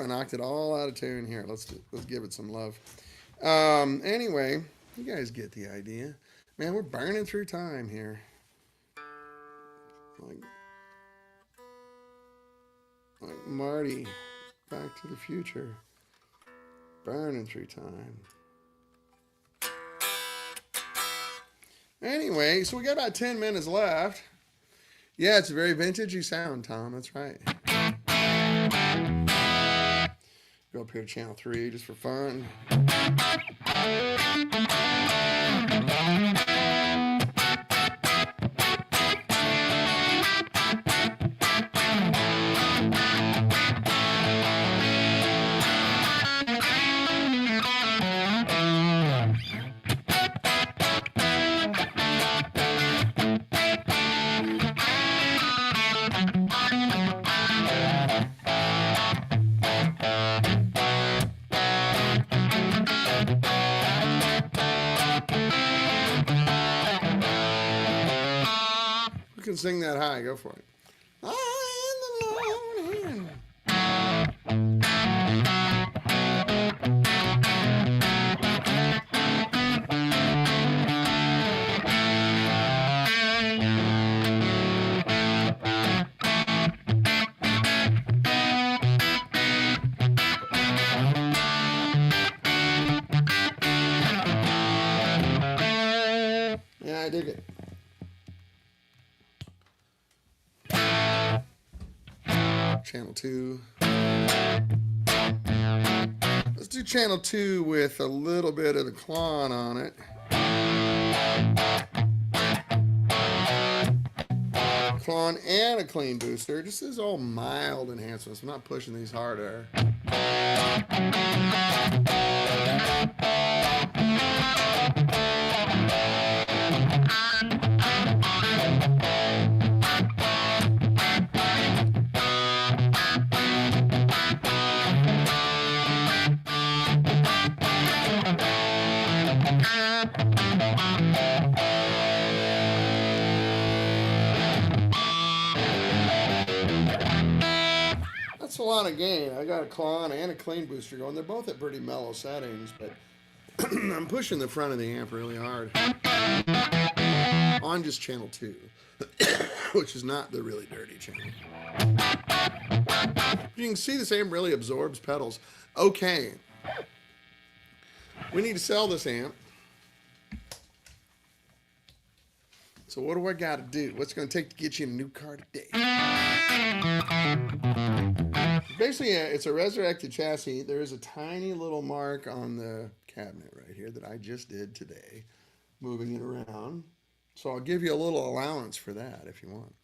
I knocked it all out of tune here. Let's give it some love. Anyway, you guys get the idea. Man, we're burning through time here. Like Like Marty, Back to the Future. Burning through time. Anyway, so we got about 10 minutes left. Yeah, it's a very vintagey sound, Tom. That's right. Go up here to channel 3 just for fun. You can sing that high. Go for it. Yeah, I dig it. Channel 2. Let's do channel 2 with a little bit of the clon on it. Clon and a clean booster. Just as all mild enhancements. I'm not pushing these harder. That's a lot of gain. I got a clon and a clean booster going. They're both at pretty mellow settings, but I'm pushing the front of the amp really hard on just channel 2, which is not the really dirty channel. You can see this amp really absorbs pedals. Okay, we need to sell this amp. So what do I got to do? What's it going to take to get you a new car today? Basically, it's a resurrected chassis. There is a tiny little mark on the cabinet right here that I just did today, moving it around. So I'll give you a little allowance for that if you want.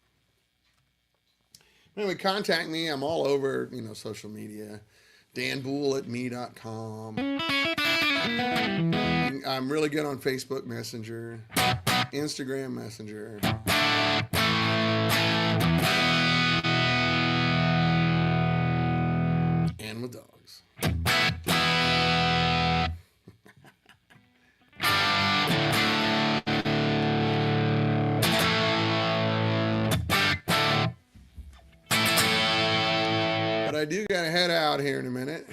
Anyway, contact me. I'm all over, social media. danboul@me.com. I'm really good on Facebook Messenger, Instagram Messenger. And with dogs. But I do got to head out here in a minute.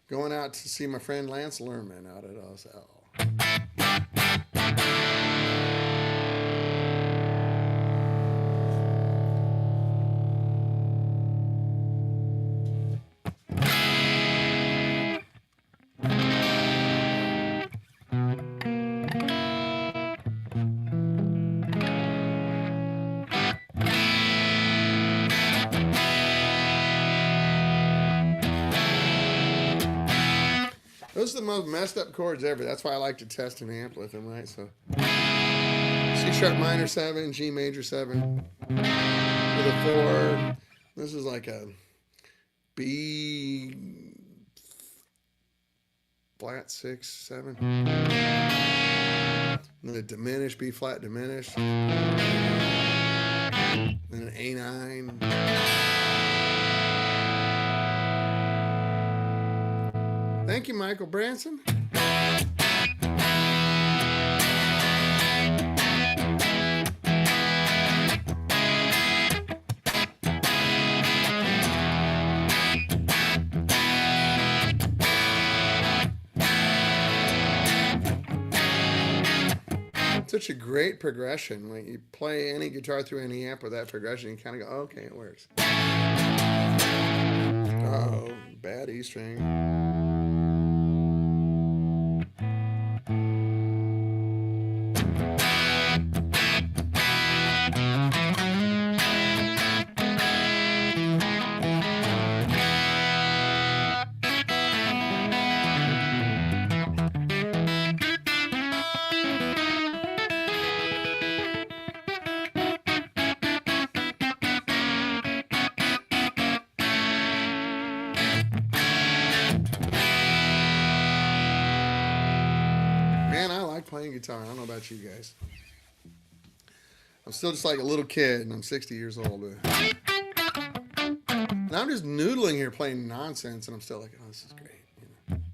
Going out to see my friend Lance Lerman out at OSL. Those are the most messed up chords ever. That's why I like to test an amp with them, right? So C sharp minor 7, G major 7 with a 4. This is like a B flat 6, 7. And then a diminished, B flat diminished. Then an A9. Thank you, Michael Branson. such a great progression. When you play any guitar through any amp with that progression, you kind of go, okay, it works. Uh-oh, bad E string. Man, I like playing guitar. I don't know about you guys. I'm still just like a little kid, and I'm 60 years old. And I'm just noodling here playing nonsense, and I'm still like, oh, this is great. You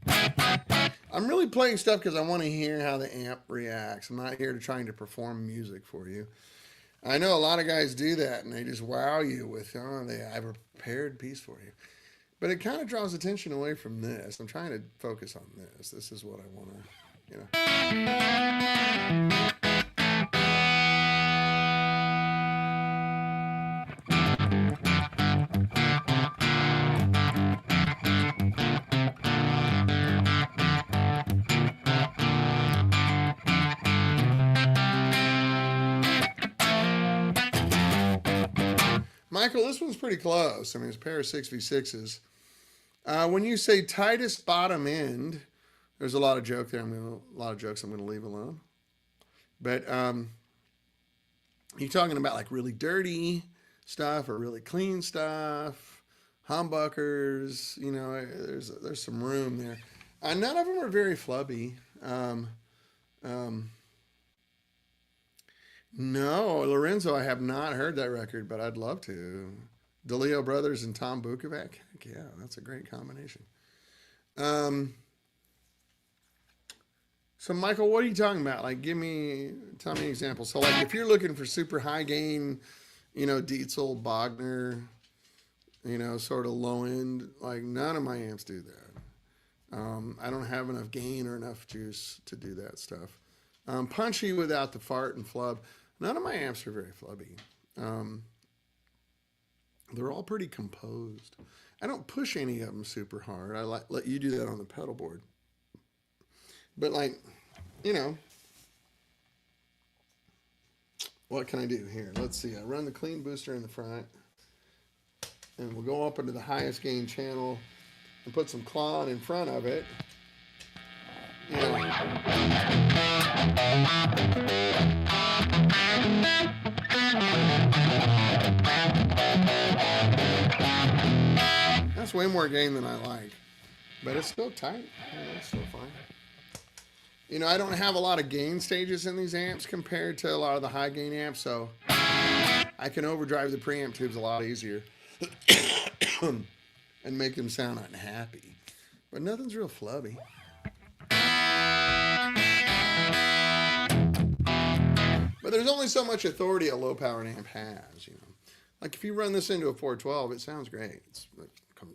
know? I'm really playing stuff because I want to hear how the amp reacts. I'm not here to trying to perform music for you. I know a lot of guys do that, and they just wow you with, oh, I have a prepared piece for you. But it kind of draws attention away from this. I'm trying to focus on this. This is what I want to, you know. Michael, this one's pretty close. I mean, it's a pair of 6v6s. When you say tightest bottom end, there's a lot of joke there. A lot of jokes I'm going to leave alone. But you talking about like really dirty stuff or really clean stuff, humbuckers? You know, there's some room there. None of them are very flubby. No, Lorenzo, I have not heard that record, but I'd love to. DeLeo Brothers and Tom Bukovac. Heck yeah, that's a great combination. So, Michael, what are you talking about? Like, tell me an example. So, like, if you're looking for super high gain, you know, Dietzel, Bogner, you know, sort of low end, like, none of my amps do that. I don't have enough gain or enough juice to do that stuff. Punchy without the fart and flub. None of my amps are very flubby. They're all pretty composed. I don't push any of them super hard. I let you do that on the pedal board. But like, you know, what can I do here? Let's see. I run the clean booster in the front, and we'll go up into the highest gain channel and put some Klon in front of it. You know. That's way more gain than I like, but it's still tight. It's still fine. You know, I don't have a lot of gain stages in these amps compared to a lot of the high gain amps, so I can overdrive the preamp tubes a lot easier and make them sound unhappy. But nothing's real flubby. But there's only so much authority a low power amp has, you know. Like if you run this into a 412, it sounds great. It's like, come.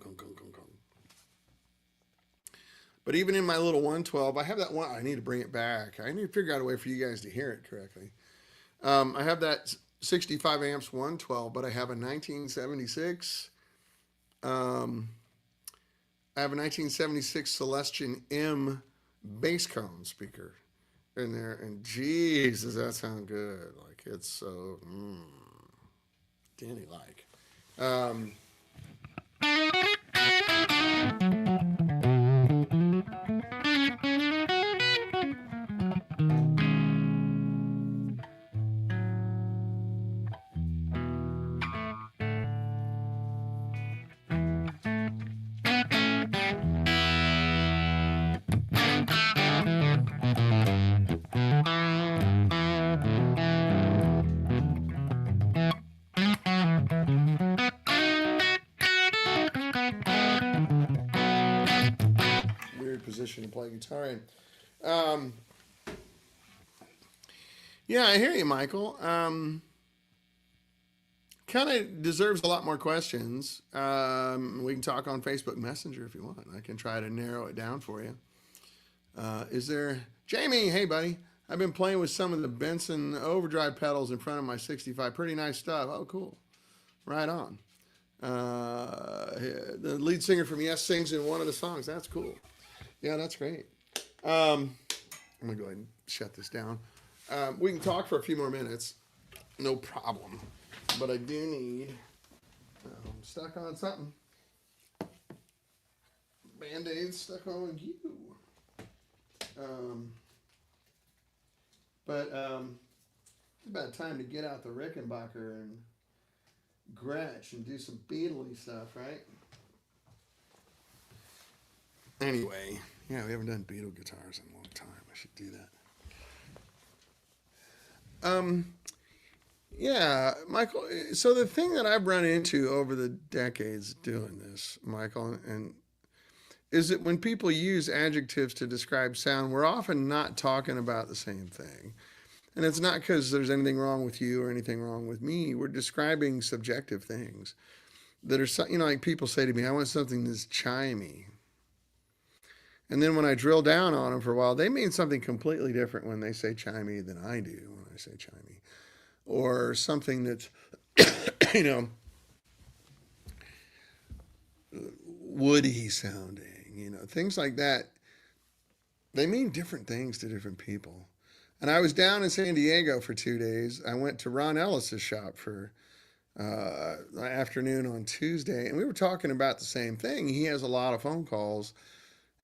But even in my little 112, I have that one. I need to bring it back. I need to figure out a way for you guys to hear it correctly. I have that 65 amps 112, but I have a 1976. I have a 1976 Celestion M bass cone speaker in there, and geez, does that sound good? Like it's so Danny-like. Position to play guitar in. Yeah, I hear you, Michael. Kind of deserves a lot more questions. We can talk on Facebook Messenger if you want. I can try to narrow it down for you. Is there... Jamie, hey, buddy. I've been playing with some of the Benson overdrive pedals in front of my 65. Pretty nice stuff. Oh, cool. Right on. The lead singer from Yes sings in one of the songs. That's cool. Yeah, that's great. I'm going to go ahead and shut this down. We can talk for a few more minutes. No problem. But I do need. I'm stuck on something. Band-Aid stuck on you. It's about time to get out the Rickenbacker and Gretsch and do some Beatley stuff, right? Anyway, yeah, we haven't done Beatle guitars in a long time. I should do that. Yeah, Michael. So the thing that I've run into over the decades doing this, Michael, and is that when people use adjectives to describe sound, we're often not talking about the same thing. And it's not because there's anything wrong with you or anything wrong with me. We're describing subjective things that are, like people say to me, I want something that's chimey. And then when I drill down on them for a while, they mean something completely different when they say chimey than I do when I say chimey. Or something that's, you know, woody sounding, things like that. They mean different things to different people. And I was down in San Diego for 2 days. I went to Ron Ellis's shop for afternoon on Tuesday, and we were talking about the same thing. He has a lot of phone calls.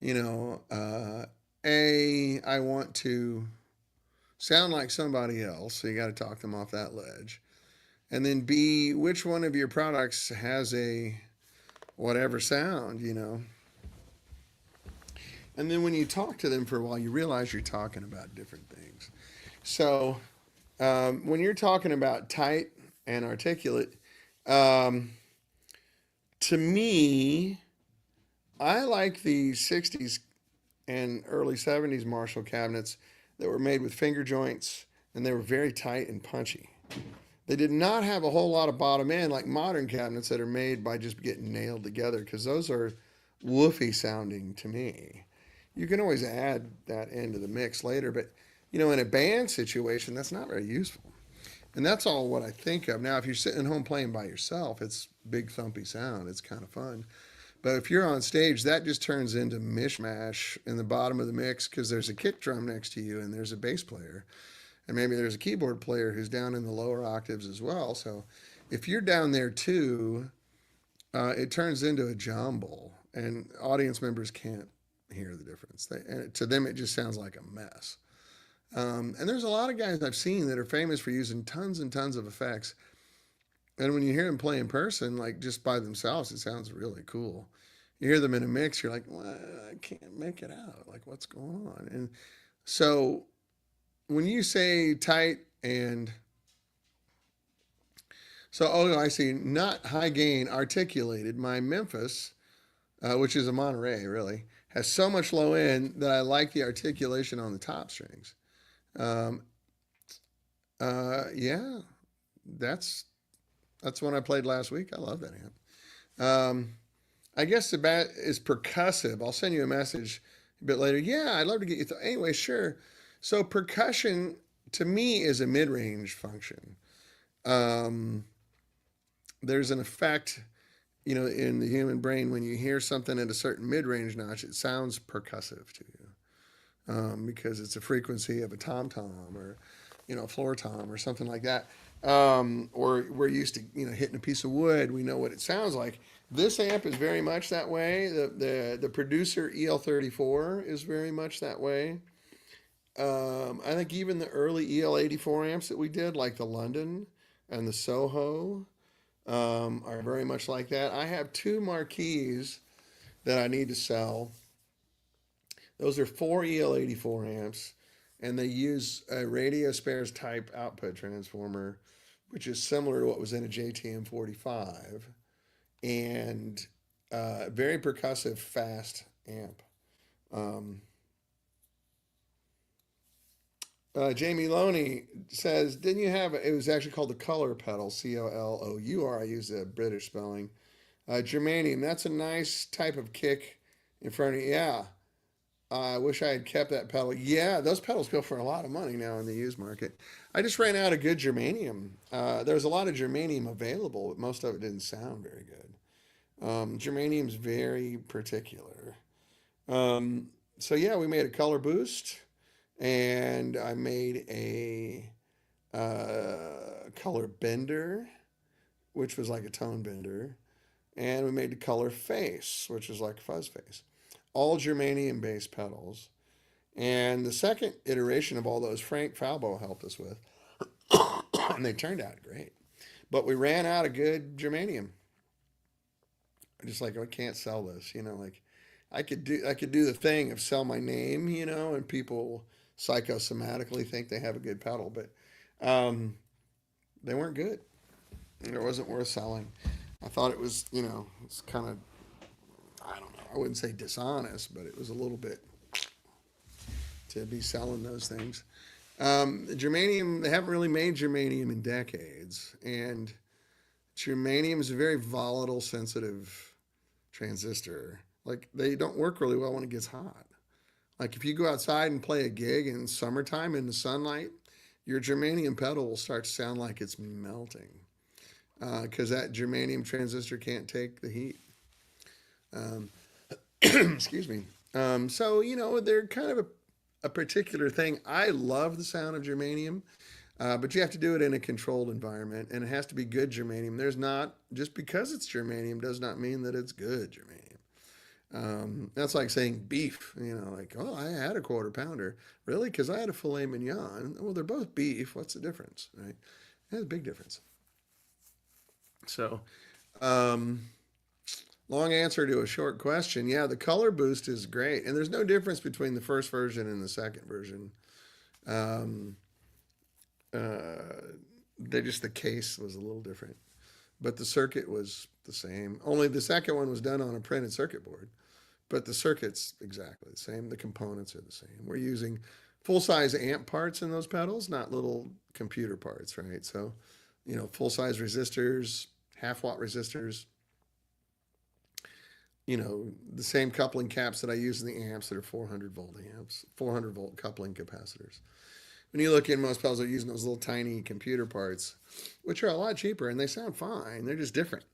I want to sound like somebody else, so you got to talk them off that ledge. And then B, which one of your products has a whatever sound. And then when you talk to them for a while, you realize you're talking about different things. So when you're talking about tight and articulate, to me, I like the 60s and early 70s Marshall cabinets that were made with finger joints, and they were very tight and punchy. They did not have a whole lot of bottom end like modern cabinets that are made by just getting nailed together, because those are woofy sounding to me. You can always add that into the mix later, but in a band situation, that's not very useful. And that's all what I think of. Now, if you're sitting at home playing by yourself, it's big thumpy sound. It's kind of fun. But if you're on stage, that just turns into mishmash in the bottom of the mix, because there's a kick drum next to you and there's a bass player. And maybe there's a keyboard player who's down in the lower octaves as well. So if you're down there too, it turns into a jumble, and audience members can't hear the difference. And to them, it just sounds like a mess. And there's a lot of guys I've seen that are famous for using tons and tons of effects. And when you hear them play in person, like just by themselves, it sounds really cool. You hear them in a mix, you're like, well, I can't make it out. Like, what's going on? And so when you say tight and I see, not high gain, articulated. My Memphis, which is a Monterey, really, has so much low end that I like the articulation on the top strings. Um, yeah, that's one I played last week. I love that amp. I guess the bat is percussive. I'll send you a message a bit later. Yeah, I'd love to get you. Anyway, sure. So percussion to me is a mid-range function. There's an effect, in the human brain when you hear something at a certain mid-range notch, it sounds percussive to you, because it's a frequency of a tom-tom or, floor tom or something like that. Or we're used to, hitting a piece of wood. We know what it sounds like. This amp is very much that way. The producer EL34 is very much that way. I think even the early EL84 amps that we did, like the London and the Soho, are very much like that. I have 2 marquees that I need to sell. Those are 4 EL84 amps, and they use a radio spares type output transformer, which is similar to what was in a JTM 45, and very percussive, fast amp. Jamie Loney says, didn't you have, it was actually called the color pedal, COLOUR. I use the British spelling. Germanium, that's a nice type of kick in front of you. Yeah. I wish I had kept that pedal. Yeah, those pedals go for a lot of money now in the used market. I just ran out of good germanium. There's a lot of germanium available, but most of it didn't sound very good. Germanium's very particular. Um, so yeah, we made a color boost, and I made a color bender, which was like a tone bender, and we made the color face, which is like a fuzz face. All germanium based pedals. And the second iteration of all those, Frank Falbo helped us with, and they turned out great. But we ran out of good germanium. Just like I can't sell this, like I could do the thing of sell my name, and people psychosomatically think they have a good pedal, but um, they weren't good. It wasn't worth selling. I thought it was, it's kind of, I don't know, I wouldn't say dishonest, but it was a little bit to be selling those things. Germanium, they haven't really made germanium in decades, and germanium is a very volatile, sensitive transistor. Like they don't work really well when it gets hot. Like if you go outside and play a gig in summertime in the sunlight, your germanium pedal will start to sound like it's melting because that germanium transistor can't take the heat. Um, excuse me. So they're kind of a particular thing. I love the sound of germanium, but you have to do it in a controlled environment, and it has to be good germanium. There's not just because it's germanium does not mean that it's good germanium. That's like saying beef. Like, oh, I had a quarter pounder, really, because I had a filet mignon. Well, they're both beef. What's the difference, right? There's a big difference. So, um, long answer to a short question. Yeah, the color boost is great, and there's no difference between the first version and the second version. Um, uh, the case was a little different, but the circuit was the same. Only the second one was done on a printed circuit board, but the circuit's exactly the same. The components are the same. We're using full size amp parts in those pedals, not little computer parts, right? So, full size resistors, half watt resistors, the same coupling caps that I use in the amps that are 400 volt amps, 400 volt coupling capacitors. When you look in, most pedals are using those little tiny computer parts, which are a lot cheaper and they sound fine. They're just different.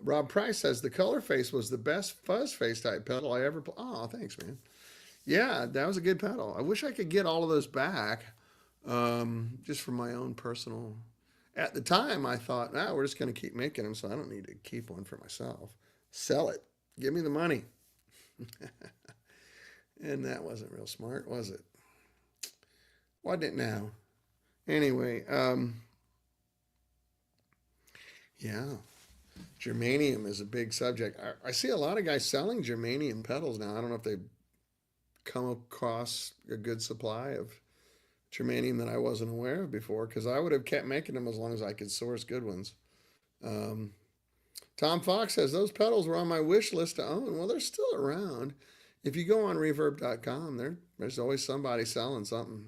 Rob Price says the color face was the best fuzz face type pedal I ever played. Oh, thanks, man. Yeah, that was a good pedal. I wish I could get all of those back, just for my own personal. At the time, I thought, we're just going to keep making them, so I don't need to keep one for myself. Sell it. Give me the money. And that wasn't real smart, was it? Wasn't it now? Anyway, yeah, germanium is a big subject. I see a lot of guys selling germanium pedals now. I don't know if they come across a good supply of germanium that I wasn't aware of before, because I would have kept making them as long as I could source good ones. Um, Tom Fox says those pedals were on my wish list to own. Well, they're still around. If you go on reverb.com, there's always somebody selling something.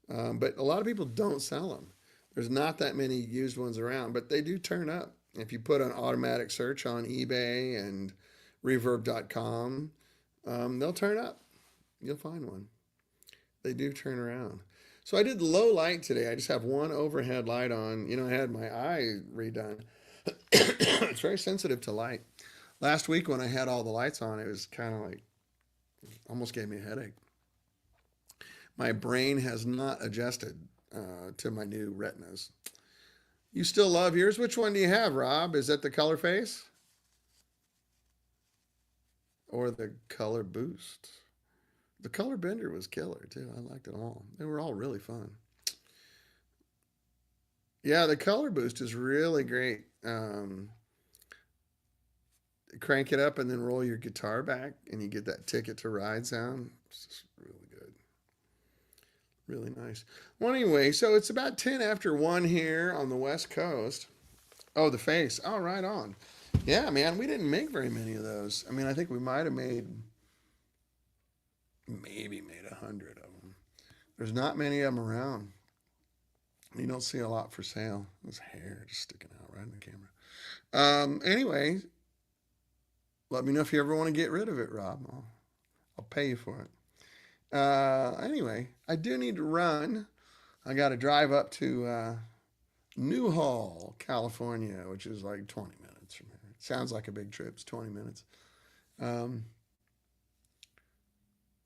But a lot of people don't sell them. There's not that many used ones around, but they do turn up. If you put an automatic search on eBay and reverb.com, they'll turn up. You'll find one. They do turn around. So I did low light today. I just have one overhead light on. I had my eye redone. It's very sensitive to light. Last week when I had all the lights on, it was kind of like, almost gave me a headache. My brain has not adjusted to my new retinas. You still love yours? Which one do you have, Rob? Is that the color face or the color boost? The color bender was killer too. I liked it all. They were all really fun. Yeah, the color boost is really great. Crank it up and then roll your guitar back, and you get that Ticket to Ride sound. It's just really good. Really nice. Well, anyway, so it's about 10 after 1 here on the West Coast. Oh, the face. Oh, right on. Yeah, man, we didn't make very many of those. I mean, I think we might have maybe made 100 of them. There's not many of them around. You don't see a lot for sale. This hair just sticking out right in the camera. Anyway, let me know if you ever want to get rid of it, Rob. I'll pay you for it. Anyway, I do need to run. I got to drive up to Newhall, California, which is like 20 minutes from here. It sounds like a big trip. It's 20 minutes. Um,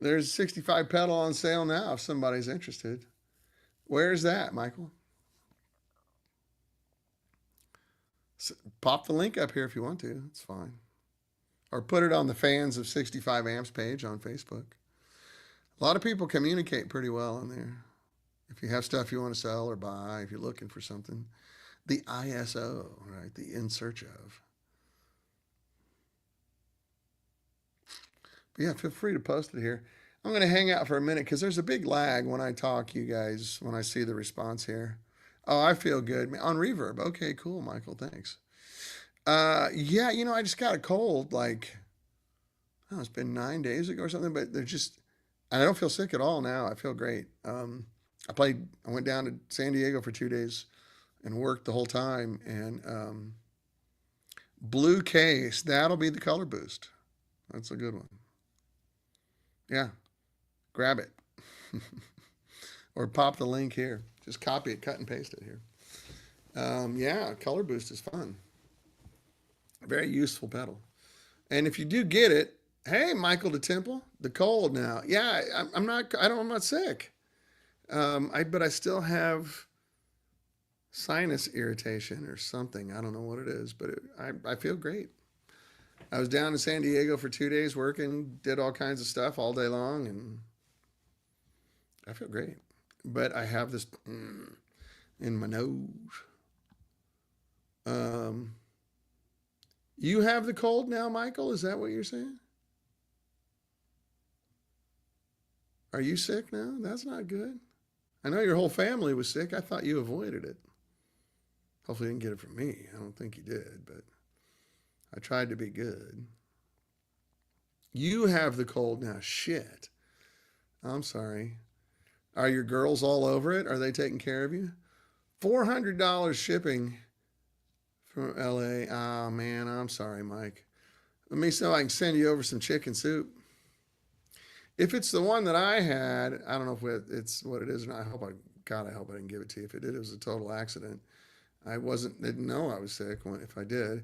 there's 65 pedal on sale now if somebody's interested. Where's that, Michael? Pop the link up here if you want to. It's fine. Or put it on the Fans of 65 Amps page on Facebook. A lot of people communicate pretty well on there. If you have stuff you want to sell or buy, if you're looking for something, the ISO, right? The in search of. But yeah, feel free to post it here. I'm going to hang out for a minute because there's a big lag when I talk, you guys, when I see the response here. Oh, I feel good. On reverb. Okay, cool, Michael. Thanks. Yeah, I just got a cold like, oh, it's been 9 days ago or something, but I don't feel sick at all now. I feel great. I went down to San Diego for 2 days and worked the whole time. And blue case, that'll be the color boost. That's a good one. Yeah, grab it. Or pop the link here. Just copy it, cut and paste it here. Yeah, color boost is fun. Very useful pedal. And if you do get it, hey, Michael the Temple, the cold now. Yeah, I'm not sick. But I still have sinus irritation or something. I don't know what it is, but I feel great. I was down in San Diego for 2 days working, did all kinds of stuff all day long, and I feel great. But I have this in my nose. You have the cold now, Michael? Is that what you're saying? Are you sick now? That's not good. I know your whole family was sick. I thought you avoided it. Hopefully you didn't get it from me. I don't think you did, but I tried to be good. You have the cold now. Shit. I'm sorry. Are your girls all over it? Are they taking care of you? $400 shipping from LA. Oh, man, I'm sorry, Mike. Let me see if I can send you over some chicken soup. If it's the one that I had, I don't know if it's what it is, and I hope I didn't give it to you. If it did, it was a total accident. Didn't know I was sick if I did.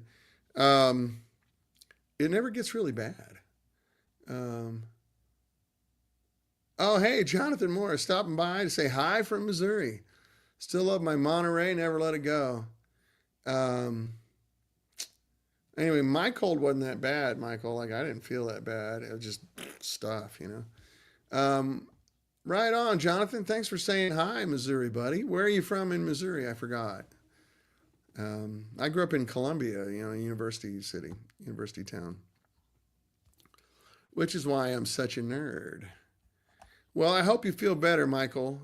It never gets really bad. Oh, hey, Jonathan Morris stopping by to say hi from Missouri. Still love my Monterey, never let it go. Anyway, my cold wasn't that bad, Michael. Like, I didn't feel that bad. It was just stuff, Right on, Jonathan. Thanks for saying hi, Missouri, buddy. Where are you from in Missouri? I forgot. I grew up in Columbia, university city, university town, which is why I'm such a nerd. Well, I hope you feel better, Michael.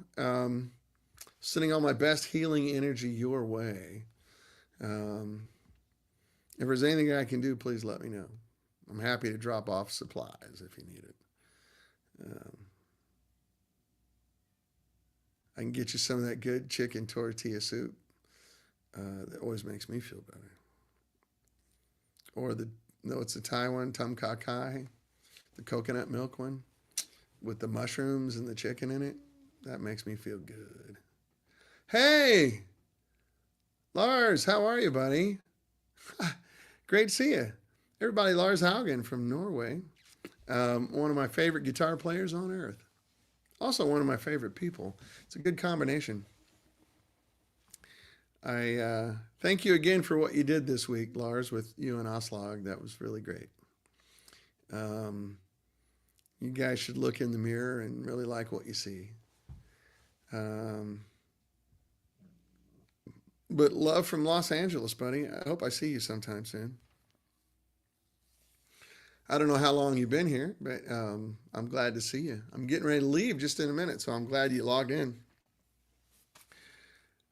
Sending all my best healing energy your way. If there's anything I can do, please let me know. I'm happy to drop off supplies if you need it. I can get you some of that good chicken tortilla soup. That always makes me feel better. Or it's the Thai one, Tom Kha Kai, the coconut milk one with the mushrooms and the chicken in it. That makes me feel good. Hey, Lars, how are you, buddy? Great to see you. Everybody, Lars Haugen from Norway. One of my favorite guitar players on earth. Also one of my favorite people. It's a good combination. I thank you again for what you did this week, Lars, with you and Oslog. That was really great. You guys should look in the mirror and really like what you see. But love from Los Angeles, buddy. I hope I see you sometime soon. I don't know how long you've been here, but I'm glad to see you. I'm getting ready to leave just in a minute, so I'm glad you logged in.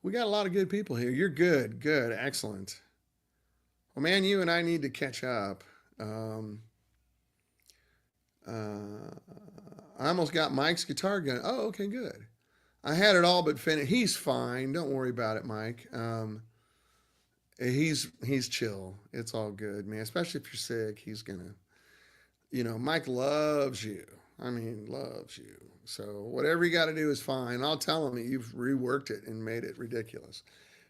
We got a lot of good people here. You're good, excellent. Well, man, you and I need to catch up. I almost got Mike's guitar gun. Oh, okay, good. I had it all but finished. He's fine. Don't worry about it, Mike. He's chill. It's all good, man. Especially if you're sick, he's gonna. Mike loves you. I mean, loves you. So whatever you got to do is fine. I'll tell him that you've reworked it and made it ridiculous,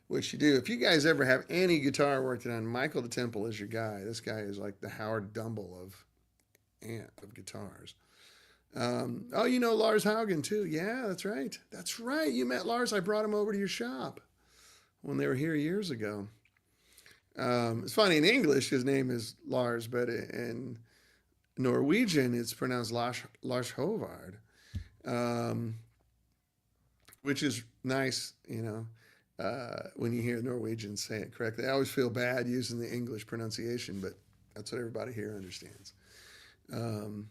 which you do. If you guys ever have any guitar work done, Michael the Temple is your guy. This guy is like the Howard Dumble of guitars. Oh, you know Lars Haugen too. Yeah, that's right. That's right. You met Lars. I brought him over to your shop when they were here years ago. It's funny, in English his name is Lars, but in Norwegian it's pronounced Lars Hovard, um, which is nice, when you hear Norwegians say it correctly. I always feel bad using the English pronunciation, but that's what everybody here understands. Um,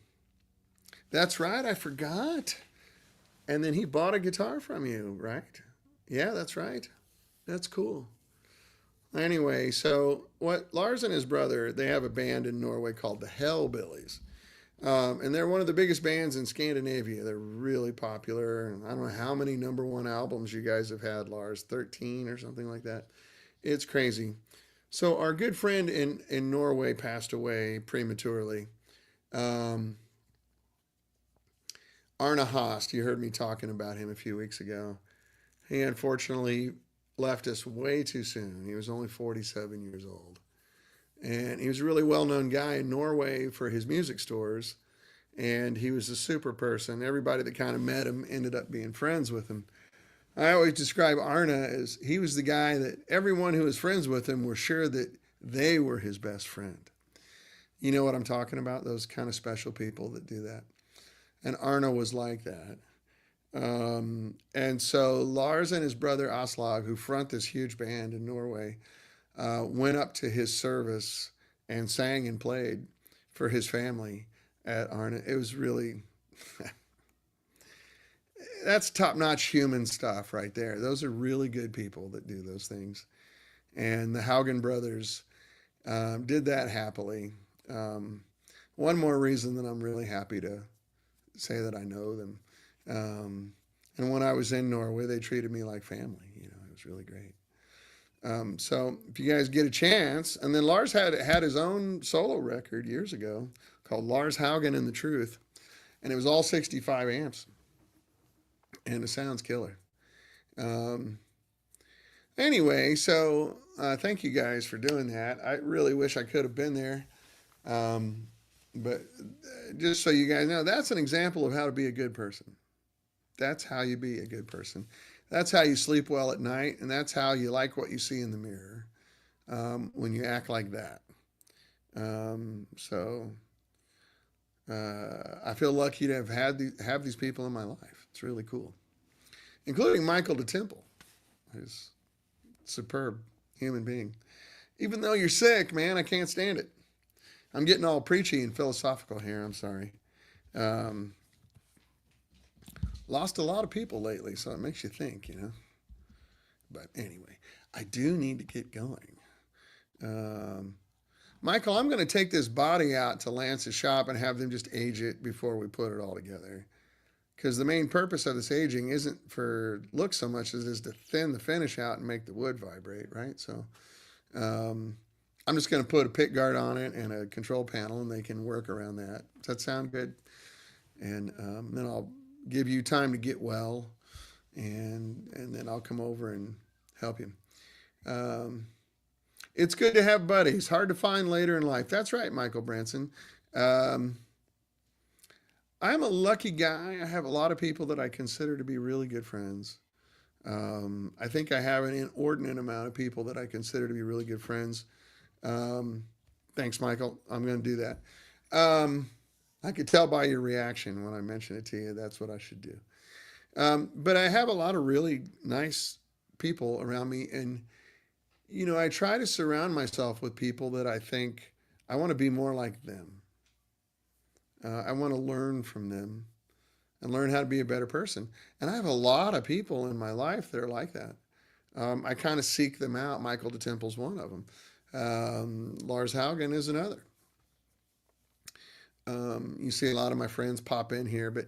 that's right, I forgot. And then he bought a guitar from you, right? Yeah, that's right. That's cool. Anyway, so what Lars and his brother, they have a band in Norway called the Hellbillies. And they're one of the biggest bands in Scandinavia. They're really popular. And I don't know how many number one albums you guys have had, Lars, 13 or something like that. It's crazy. So our good friend in Norway passed away prematurely. Um, Arne Haast, you heard me talking about him a few weeks ago. He unfortunately left us way too soon. He was only 47 years old. And he was a really well known guy in Norway for his music stores. And he was a super person. Everybody that kind of met him ended up being friends with him. I always describe Arne as he was the guy that everyone who was friends with him were sure that they were his best friend. You know what I'm talking about? Those kind of special people that do that. And Arne was like that. And so Lars and his brother Aslag, who front this huge band in Norway, went up to his service and sang and played for his family at Arne. It was really, that's top notch human stuff right there. Those are really good people that do those things. And the Haugen brothers did that happily. One more reason that I'm really happy to say that I know them. And when I was in Norway, they treated me like family. It was really great. So if you guys get a chance, and then Lars had his own solo record years ago called Lars Haugen and the Truth, and it was all 65 amps, and it sounds killer. Um, anyway, so thank you guys for doing that. I really wish I could have been there, but just so you guys know, that's an example of how to be a good person. That's how you be a good person. That's how you sleep well at night, and that's how you like what you see in the mirror when you act like that. So I feel lucky to have these people in my life. It's really cool, including Michael the Temple, who's a superb human being. Even though you're sick, man, I can't stand it. I'm getting all preachy and philosophical here. I'm sorry. Um, Lost a lot of people lately, so it makes you think. But anyway, I do need to get going. Um, Michael, I'm going to take this body out to Lance's shop and have them just age it before we put it all together. Because the main purpose of this aging isn't for look so much as it is to thin the finish out and make the wood vibrate, right? So um, I'm just going to put a pick guard on it and a control panel, and they can work around that. Does that sound good? And then I'll give you time to get well, and then I'll come over and help you. Um, it's good to have buddies. Hard to find later in life. That's right, Michael Branson. Um, I'm a lucky guy. I have a lot of people that I consider to be really good friends. I think I have an inordinate amount of people that I consider to be really good friends. Um, Thanks, Michael. I'm going to do that. I could tell by your reaction when I mention it to you. That's what I should do. But I have a lot of really nice people around me. And, I try to surround myself with people that I think I want to be more like them. I want to learn from them and learn how to be a better person. And I have a lot of people in my life that are like that. I kind of seek them out. Michael the Temple's one of them. Lars Haugen is another. You see a lot of my friends pop in here, but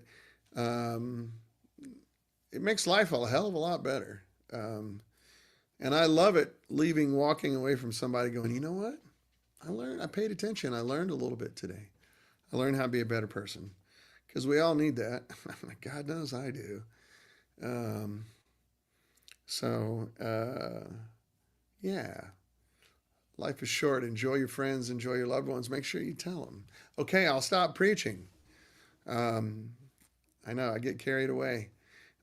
um, it makes life a hell of a lot better. And I love it walking away from somebody going, you know what? I paid attention. I learned a little bit today. I learned how to be a better person. because we all need that. God knows I do. Um, so, yeah, life is short. Enjoy your friends, enjoy your loved ones. Make sure you tell them. Okay, I'll stop preaching. Um, I know I get carried away.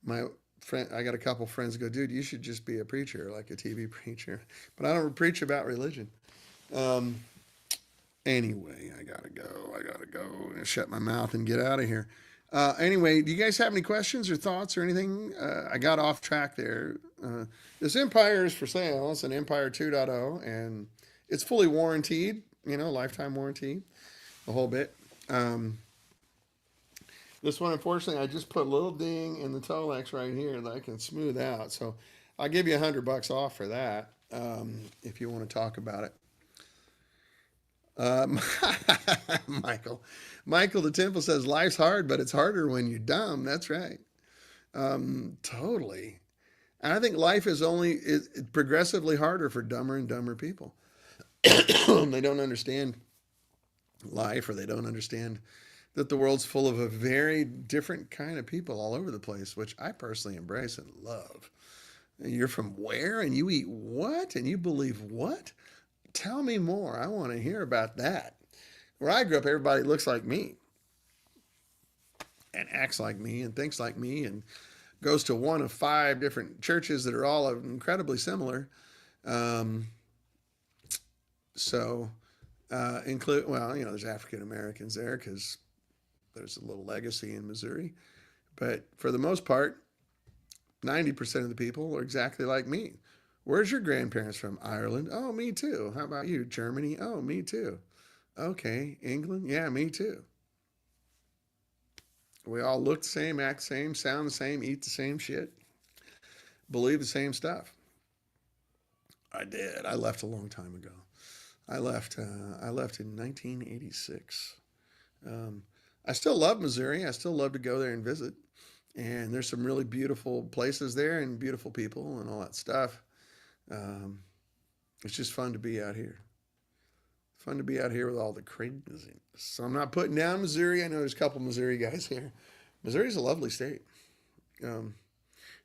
My friend, I got a couple friends go, dude, you should just be a preacher, like a TV preacher. But I don't preach about religion. Um, anyway, I gotta go. I gotta go and shut my mouth and get out of here. Anyway, do you guys have any questions or thoughts or anything? I got off track there. This Empire is for sale. It's an Empire 2.0, and it's fully warranted. Lifetime warranty, the whole bit. This one, unfortunately, I just put a little ding in the Tolex right here that I can smooth out. So I'll give you $100 off for that if you want to talk about it. Um, Michael the Temple says life's hard, but it's harder when you're dumb. That's right. Totally. And I think life is progressively harder for dumber and dumber people. They don't understand life, or they don't understand that the world's full of a very different kind of people all over the place, which I personally embrace and love. And you're from where? And you eat what? And you believe what? Tell me more. I want to hear about that. Where I grew up, everybody looks like me and acts like me and thinks like me and goes to one of 5 different churches that are all incredibly similar. Um, so, there's African Americans there because there's a little legacy in Missouri. But for the most part, 90% of the people are exactly like me. Where's your grandparents from? Ireland? Oh, me too. How about you? Germany? Oh, me too. Okay. England? Yeah, me too. We all look the same, act the same, sound the same, eat the same shit, believe the same stuff. I did. I left a long time ago. I left. I left in 1986. Um, I still love Missouri. I still love to go there and visit. And there's some really beautiful places there and beautiful people and all that stuff. Um, it's just fun to be out here. Fun to be out here with all the craziness. So I'm not putting down Missouri. I know there's a couple Missouri guys here. Missouri's a lovely state. Um,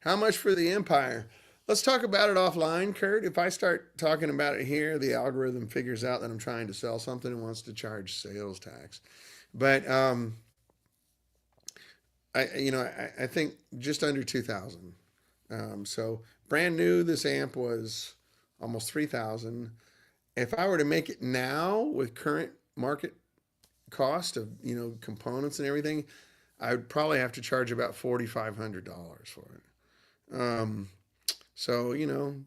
how much for the Empire? Let's talk about it offline, Kurt. If I start talking about it here, the algorithm figures out that I'm trying to sell something and wants to charge sales tax. But I think just under 2,000. So brand new, this amp was almost 3,000. If I were to make it now with current market cost of components and everything, I would probably have to charge about $4,500 for it. So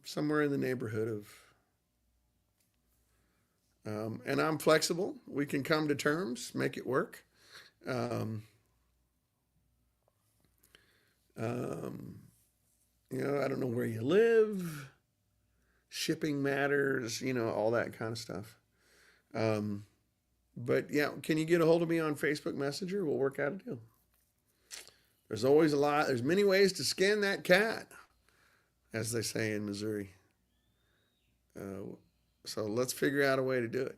somewhere in the neighborhood of. And I'm flexible. We can come to terms, make it work. Um, um, I don't know where you live. Shipping matters, all that kind of stuff. Um, but yeah, can you get a hold of me on Facebook Messenger? We'll work out a deal. There's many ways to skin that cat, as they say in Missouri. So let's figure out a way to do it.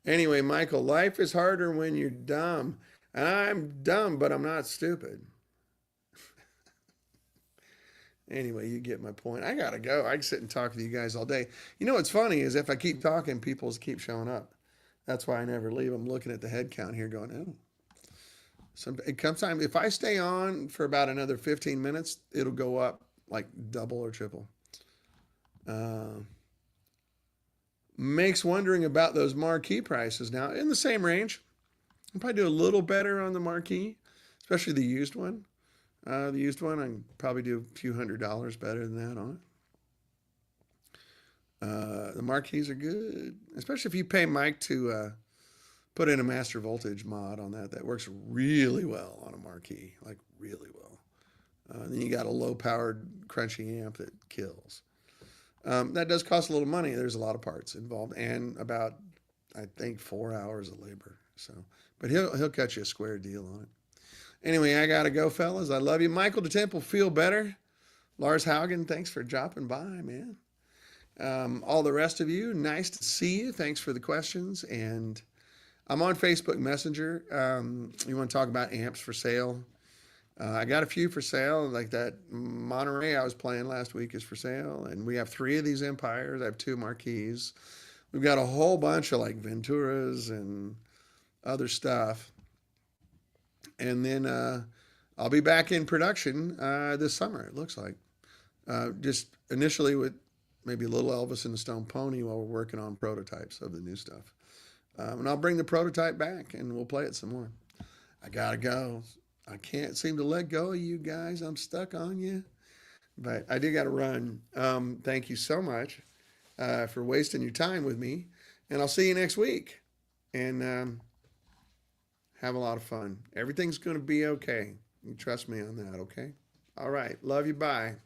Anyway, Michael, life is harder when you're dumb. And I'm dumb, but I'm not stupid. Anyway, you get my point. I gotta go. I can sit and talk with you guys all day. What's funny is if I keep talking, people keep showing up. That's why I never leave. I'm looking at the head count here going, oh. It comes time. If I stay on for about another 15 minutes, it'll go up like double or triple. Makes wondering about those marquee prices now. In the same range. I'll probably do a little better on the marquee, especially the used one. The used one, I can probably do a few $100 better than that on it. The marquees are good, especially if you pay Mike to put in a master voltage mod on that. That works really well on a marquee, like really well. Then you got a low-powered, crunchy amp that kills. That does cost a little money. There's a lot of parts involved, and about, I think, 4 hours of labor. So, but he'll cut you a square deal on it. Anyway, I gotta go, fellas. I love you. Michael DeTemple, feel better. Lars Haugen, thanks for dropping by, man. All the rest of you, nice to see you. Thanks for the questions. And I'm on Facebook Messenger. You want to talk about amps for sale? I got a few for sale, like that Monterey I was playing last week is for sale, and we have 3 of these Empires. I have 2 Marquis. We've got a whole bunch of like Venturas and other stuff, and then I'll be back in production this summer. It looks like just initially with maybe a little Elvis and the Stone Pony while we're working on prototypes of the new stuff, and I'll bring the prototype back and we'll play it some more. I gotta go. I can't seem to let go of you guys. I'm stuck on you. But I do got to run. Thank you so much for wasting your time with me. And I'll see you next week. And have a lot of fun. Everything's going to be okay. You trust me on that, okay? All right. Love you. Bye.